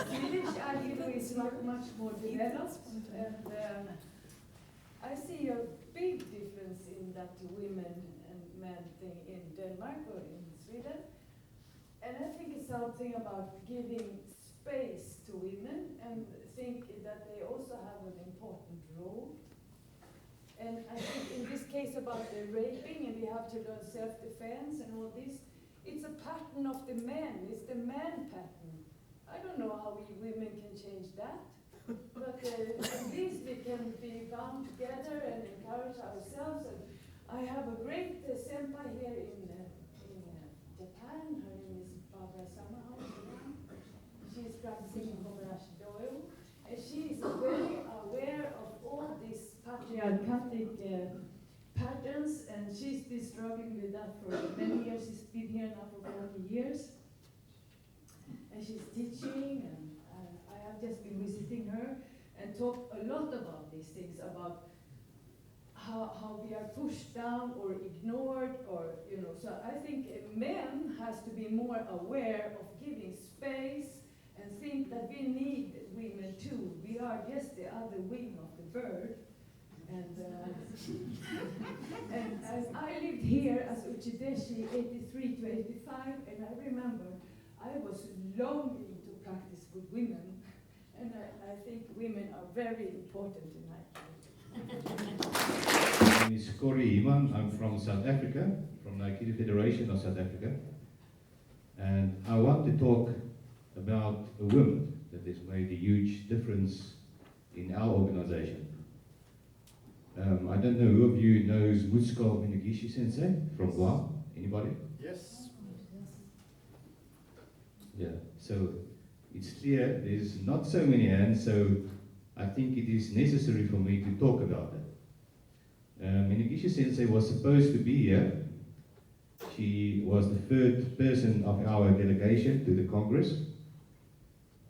Swedish Aikido is much more developed, and I see a big difference in that women and men thing in Denmark or in Sweden. And I think it's something about giving space to women and think that they also have an important role. And I think in this case about the raping, and we have to learn self-defense and all this, it's a pattern of the men. It's the man pattern. I don't know how we women can change that, but at least we can be bound together and encourage ourselves. And I have a great senpai here in Japan. Her name is Barbara Summerhouse. She's practicing Kobayashi Do, and she is very aware of all these patriarchal patterns, and she's been struggling with that for many years. She's been here now for 40 years, and she's teaching, and I have just been visiting her and talked a lot about these things, about how we are pushed down or ignored, or so I think men has to be more aware of giving space and think that we need women too. We are just the other wing of the bird. And I lived here as Uchideshi 83 to 85, and I remember I was longing to practice with women, and I think women are very important in Aikido. My name is Corey Iman. I'm from South Africa, from the Aikido Federation of South Africa. And I want to talk about a woman that has made a huge difference in our organization. I don't know who of you knows Mutsuko Minagishi Sensei from Guam? Anybody? Yes. Yeah, so it's clear there's not so many hands, so I think it is necessary for me to talk about it. Minagishi Sensei was supposed to be here. She was the third person of our delegation to the Congress.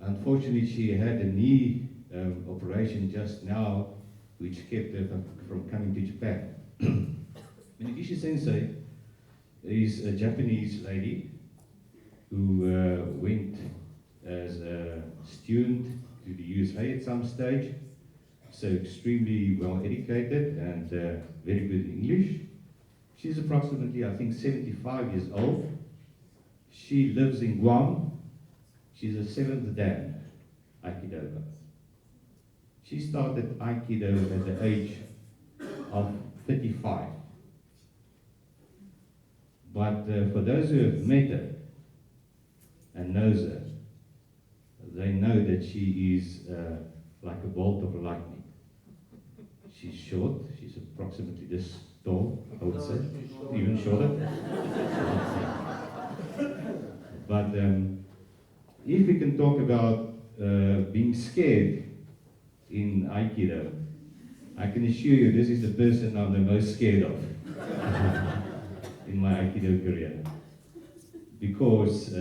Unfortunately, she had a knee operation just now, which kept her from coming to Japan. Minagishi Sensei is a Japanese lady who went as a student to the USA at some stage, so extremely well educated and very good in English. She's approximately, I think, 75 years old. She lives in Guam. She's a 7th Dan Aikido. She started Aikido at the age of 35. But for those who have met her and knows her, they know that she is like a bolt of lightning. She's short. She's approximately this tall, I would say, even shorter. But if we can talk about being scared in Aikido, I can assure you this is the person I'm the most scared of in my Aikido career. Because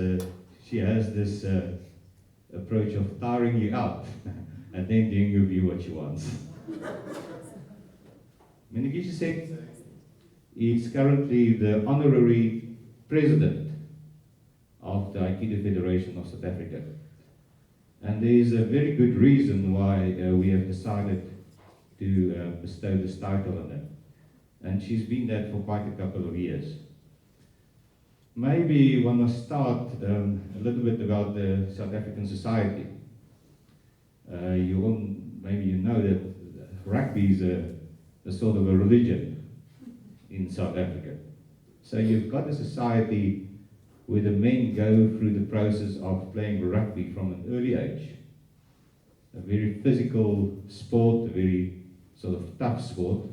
she has this approach of tiring you out and then doing with you what she wants. Minagishi Sensei is currently the honorary president of the Aikido Federation of South Africa. And there is a very good reason why we have decided to bestow this title on her. And she's been that for quite a couple of years. Maybe one must start a little bit about the South African society. Maybe you know that rugby is a sort of a religion in South Africa. So you've got a society where the men go through the process of playing rugby from an early age. A very physical sport, a very sort of tough sport.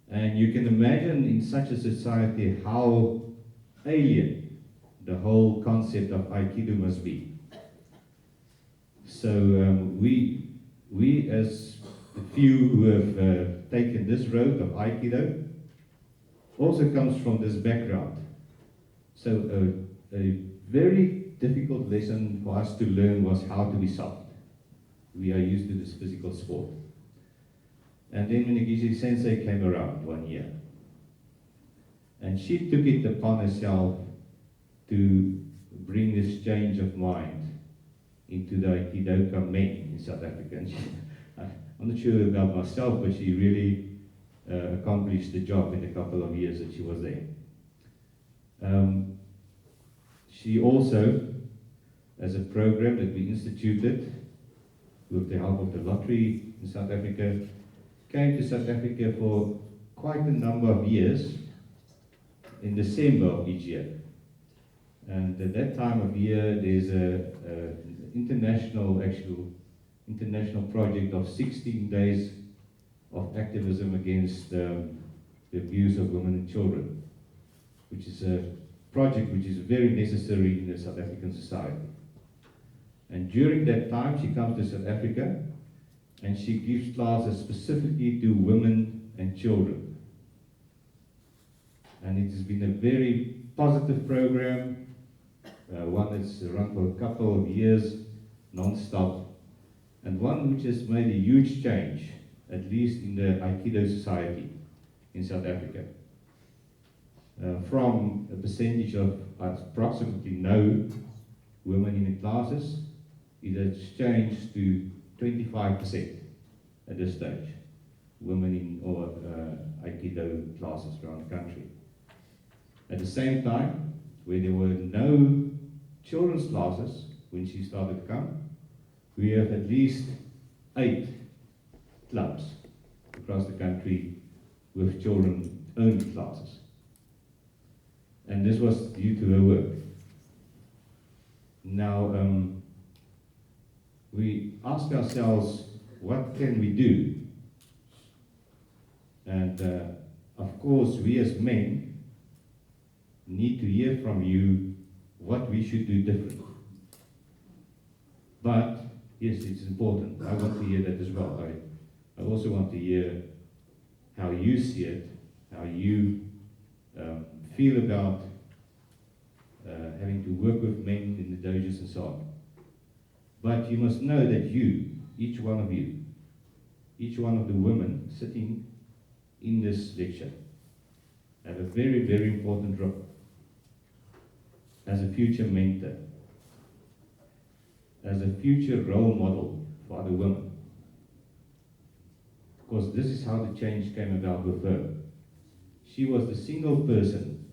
And you can imagine in such a society how alien the whole concept of Aikido must be. So we as the few who have taken this road of Aikido also comes from this background. So a very difficult lesson for us to learn was how to be soft. We are used to this physical sport. And then Minagishi Sensei came around one year. And she took it upon herself to bring this change of mind into the Aikidoka men in South Africa. And I'm not sure about myself, but she really accomplished the job in a couple of years that she was there. She also, as a program that we instituted with the help of the lottery in South Africa, came to South Africa for quite a number of years in December of each year. And at that time of year, there's an international project of 16 days of activism against the abuse of women and children, which is a project which is very necessary in the South African society. And during that time, she comes to South Africa and she gives classes specifically to women and children. And it has been a very positive program, one that's run for a couple of years, non-stop, and one which has made a huge change at least in the Aikido society in South Africa. From a percentage of approximately no women in the classes, it has changed to 25% at this stage, women in all Aikido classes around the country. At the same time, where there were no children's classes when she started to come, we have at least 8 clubs across the country with children-only classes. And this was due to her work. Now, we ask ourselves, what can we do? And of course, we as men need to hear from you what we should do differently. But yes, it's important. I want to hear that as well. I also want to hear how you see it, how you feel about having to work with men in the dojos and so on. But you must know that you, each one of you, each one of the women sitting in this lecture, have a very, very important role as a future mentor, as a future role model for other women. Because this is how the change came about with her. She was the single person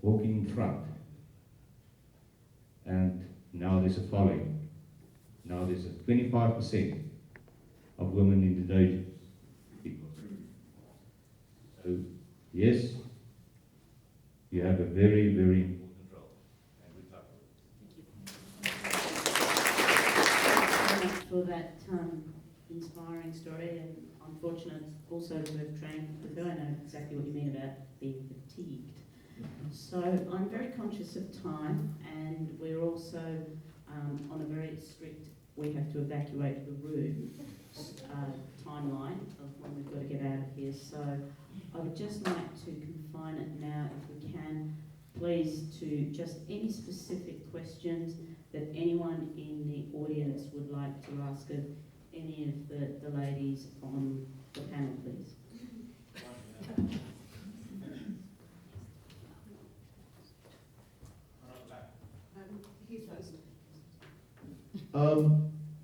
walking in front. And now there's a following. Now there's a 25% of women in the dojo. So, yes, you have a very, very important role. And good luck. Thank you very much for that inspiring story, and I'm fortunate also to have trained with her. I know exactly what you mean about being fatigued. So I'm very conscious of time, and we're also on a very strict, we have to evacuate the room timeline of when we've got to get out of here. So I would just like to confine it now, if we can, please, to just any specific questions that anyone in the audience would like to ask of any of the ladies on the panel, please.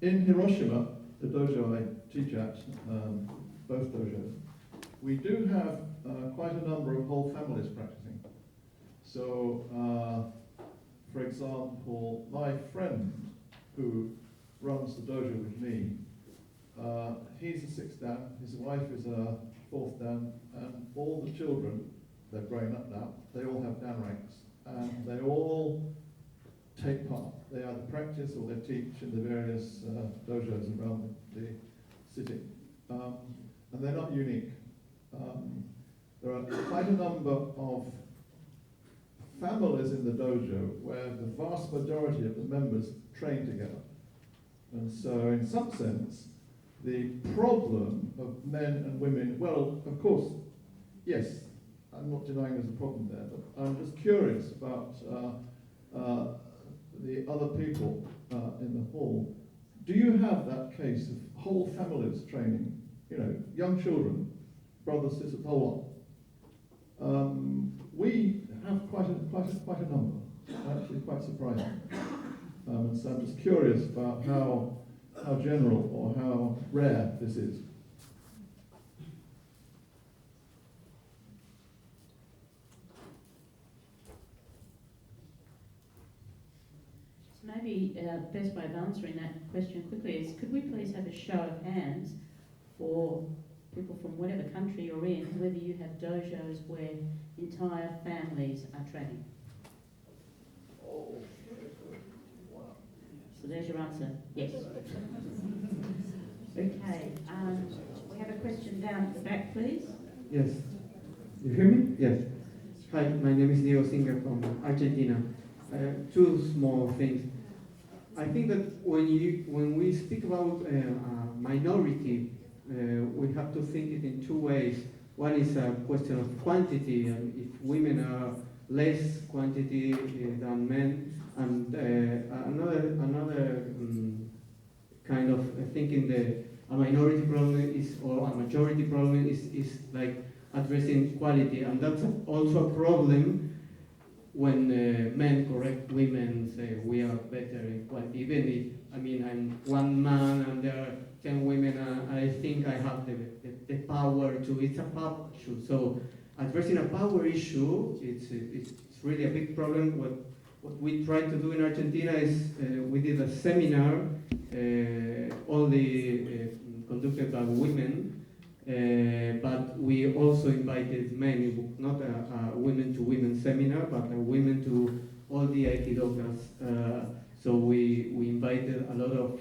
In Hiroshima, the dojo I teach at, both dojos, we do have quite a number of whole families practicing. So, for example, my friend who runs the dojo with me, he's a 6th dan, his wife is a 4th dan, and all the children, they're growing up now, they all have dan ranks, and they all take part. They either practice or they teach in the various dojos around the city. And they're not unique. There are quite a number of families in the dojo where the vast majority of the members train together. And so in some sense, the problem of men and women, well, of course, yes, I'm not denying there's a problem there, but I'm just curious about the other people in the hall. Do you have that case of whole families training, you know, young children, brothers, sisters, the whole lot? We have quite a number, actually quite surprising. And so I'm just curious about how general or how rare this is. Maybe the best way of answering that question quickly is, could we please have a show of hands for people from whatever country you're in, whether you have dojos where entire families are training? Oh, wow. So there's your answer, yes. Okay, we have a question down at the back, please. Yes. You hear me? Yes. Hi, my name is Diego Singer from Argentina. Two small things. I think that when we speak about minority, we have to think it in two ways. One is a question of quantity, and if women are less quantity than men, and another kind of thinking a minority problem is, or a majority problem is like addressing equality, and that's also a problem when men correct women, say we are better in equality. Even if, I mean, I'm one man and there are 10 women, I think I have the power to, it's a power issue. So addressing a power issue, it's really a big problem. What we tried to do in Argentina is we did a seminar, only conducted by women, but we also invited men, not a women-to-women seminar, but a women to all the Aikidokas. So we invited a lot of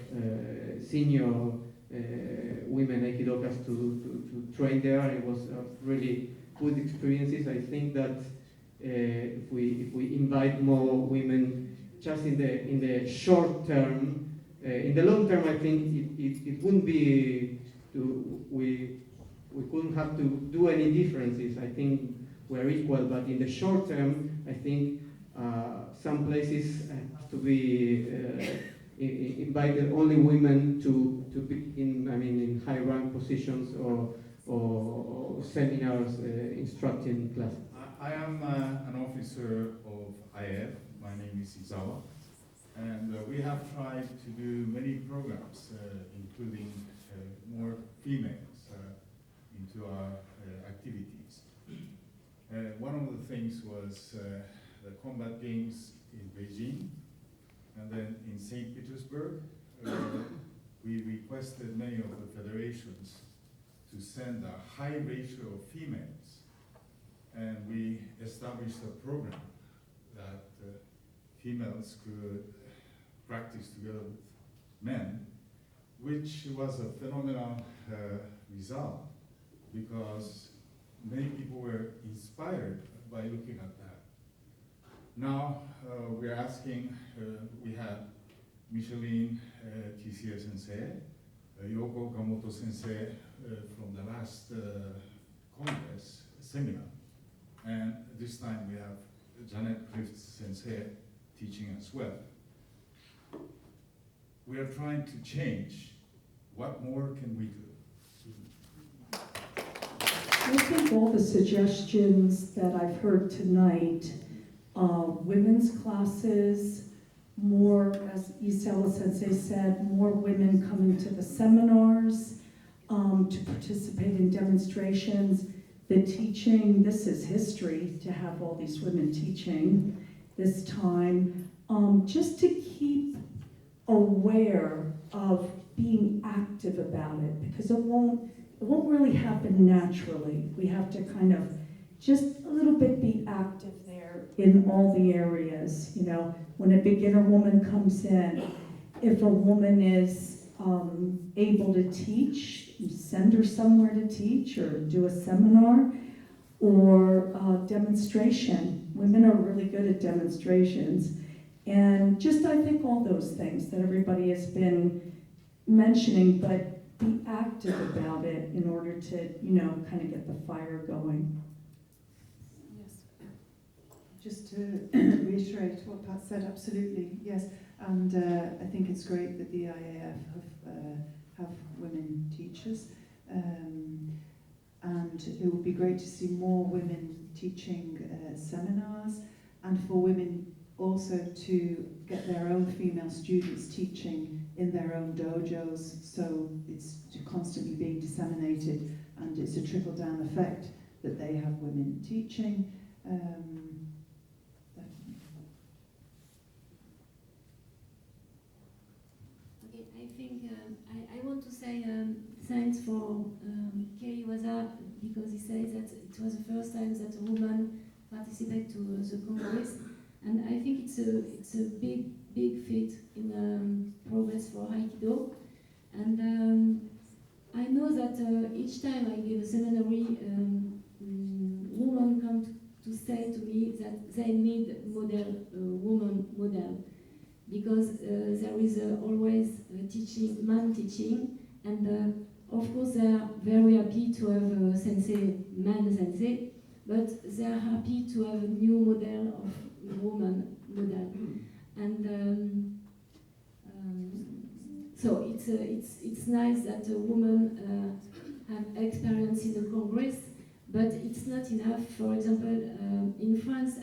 senior women Aikidokas to train there. It was really good experiences. I think that if we invite more women, just in the short term, in the long term, I think it wouldn't be we couldn't have to do any differences. I think we're equal, but in the short term, I think some places have to be invited only women to be in high rank positions or seminars instructing classes. I am an officer of IAF. My name is Izawa, and we have tried to do many programs, including more females into our activities. One of the things was the combat games in Beijing, and then in St. Petersburg, we requested many of the federations to send a high ratio of females, and we established a program that females could practice together with men, which was a phenomenal result, because many people were inspired by looking at that. Now we're asking, we had Micheline Kisier Sensei, Yoko Kamoto Sensei from the last Congress seminar, and this time we have Janet Clift Sensei teaching as well. We are trying to change. What more can we do? I think all the suggestions that I've heard tonight, women's classes, more, as Isela Sensei said, more women coming to the seminars, to participate in demonstrations, the teaching. This is history to have all these women teaching this time, just to keep aware of being active about it, because it won't really happen naturally. We have to kind of just a little bit be active there in all the areas. You know, when a beginner woman comes in, if a woman is able to teach, you send her somewhere to teach or do a seminar or a demonstration. Women are really good at demonstrations. And just, I think, all those things that everybody has been mentioning, but be active about it in order to, kind of get the fire going. Yes. Just to reiterate what Pat said, absolutely, yes. And I think it's great that the IAF have women teachers. And it would be great to see more women teaching seminars, and for women also to get their own female students teaching in their own dojos, so it's constantly being disseminated, and it's a trickle-down effect that they have women teaching. Okay, I think I want to say thanks for Kei Waza, because he says that it was the first time that a woman participated to the Congress, and I think it's a big feat in progress for Aikido. And I know that each time I give a seminar, women come to say to me that they need woman model, because there is always man teaching, and of course they are very happy to have a man sensei, but they are happy to have a new model of woman model. And So it's nice that a woman have experience in the Congress, but it's not enough. For example, in France,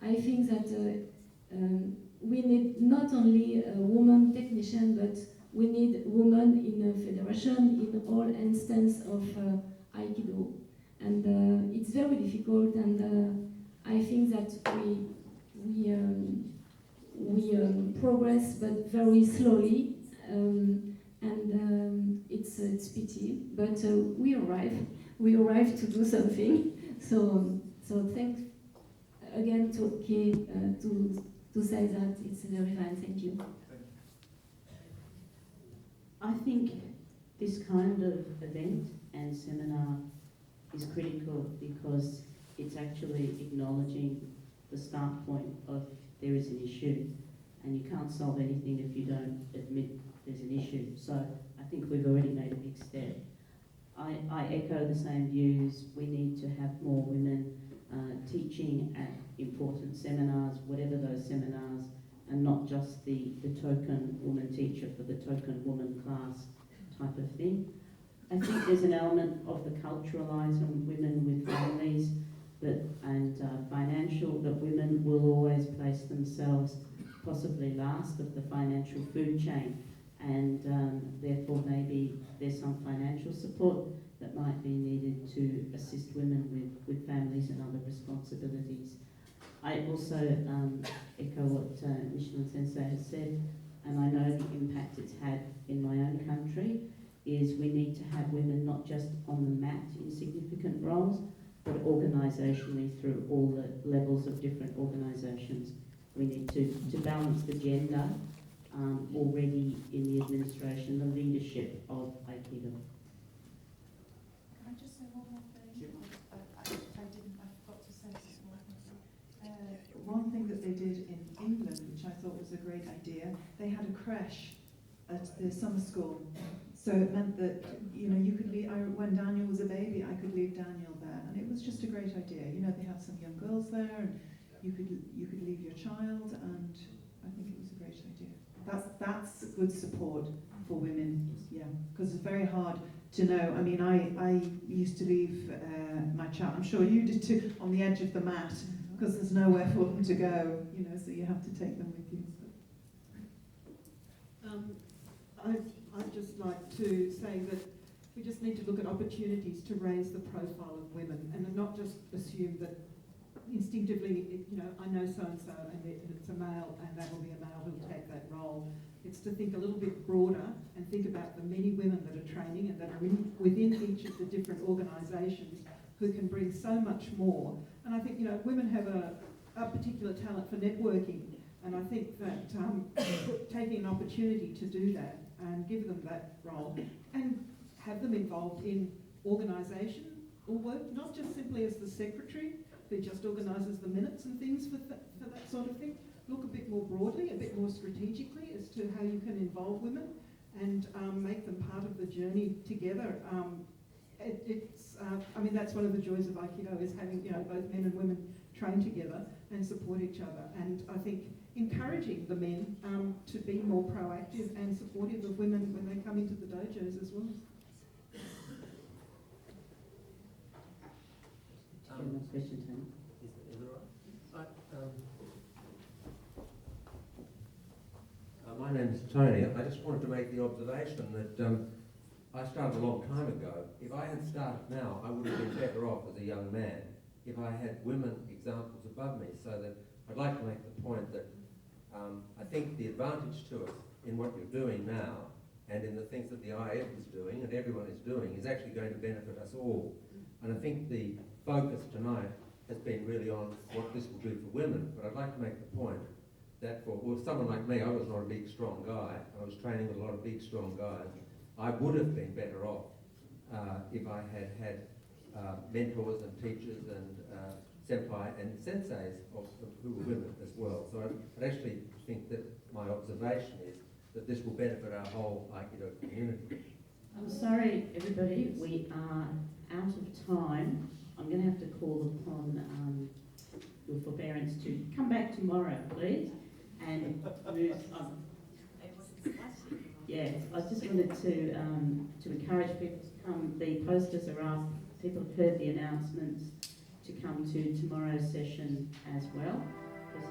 I think that we need not only a woman technician, but we need women in a federation in all instances of Aikido. And it's very difficult, and I think that we progress, but very slowly, and it's pity. But we arrive to do something. So thanks again to Kay to say that it's very fine. Thank you. I think this kind of event and seminar is critical because it's actually acknowledging the start point of there is an issue, and you can't solve anything if you don't admit there's an issue. So I think we've already made a big step. I echo the same views. We need to have more women teaching at important seminars, whatever those seminars, and not just the token woman teacher for the token woman class type of thing. I think there's an element of the culturalising women with families and financial, that women will always place themselves possibly last of the financial food chain, and therefore maybe there's some financial support that might be needed to assist women with families and other responsibilities. I also echo what Michelin Sensei has said, and I know the impact it's had in my own country, is we need to have women not just on the mat in significant roles, but organisationally through all the levels of different organisations. We need to balance the gender already in the administration, the leadership of Aikido. Can I just say one more thing? I forgot to say this morning. One thing that they did in England, which I thought was a great idea, they had a creche at the summer school. So it meant that, you could leave, when Daniel was a baby, I could leave Daniel there. And it was just a great idea. They had some young girls there, and you could leave your child, and I think it was a great idea. That's good support for women, yeah, because it's very hard to know. I mean, I used to leave my child, I'm sure you did too, on the edge of the mat, because there's nowhere for them to go, so you have to take them with you. I'd just like to say that we just need to look at opportunities to raise the profile of women, and not just assume that instinctively, I know so-and-so and it's a male and that will be a male who'll take that role. It's to think a little bit broader and think about the many women that are training and that are within each of the different organisations who can bring so much more. And I think, women have a particular talent for networking, and I think that taking an opportunity to do that and give them that role and have them involved in organisation or work, not just simply as the secretary who just organises the minutes and things for that sort of thing. Look a bit more broadly, a bit more strategically as to how you can involve women and make them part of the journey together. I mean, that's one of the joys of Aikido, is having both men and women train together and support each other. And I think encouraging the men to be more proactive and supportive of women when they come into the dojos as well. Question, Tony. Is it all right? My name's Tony. I just wanted to make the observation that I started a long time ago. If I had started now, I would have been better off as a young man if I had women examples above me. So that I'd like to make the point that I think the advantage to us in what you're doing now and in the things that the IAF is doing and everyone is doing is actually going to benefit us all. And I think the focus tonight has been really on what this will do for women, but I'd like to make the point that for someone like me, I was not a big, strong guy. I was training with a lot of big, strong guys. I would have been better off if I had had mentors and teachers and senpai and senseis who were women as well. So I actually think that my observation is that this will benefit our whole Aikido community. I'm sorry, everybody, we are out of time. I'm going to have to call upon your forbearance to come back tomorrow, please, and move on. Yeah. IAF. I just wanted to encourage people to come. The posters are up. People have heard the announcements to come to tomorrow's session as well. Just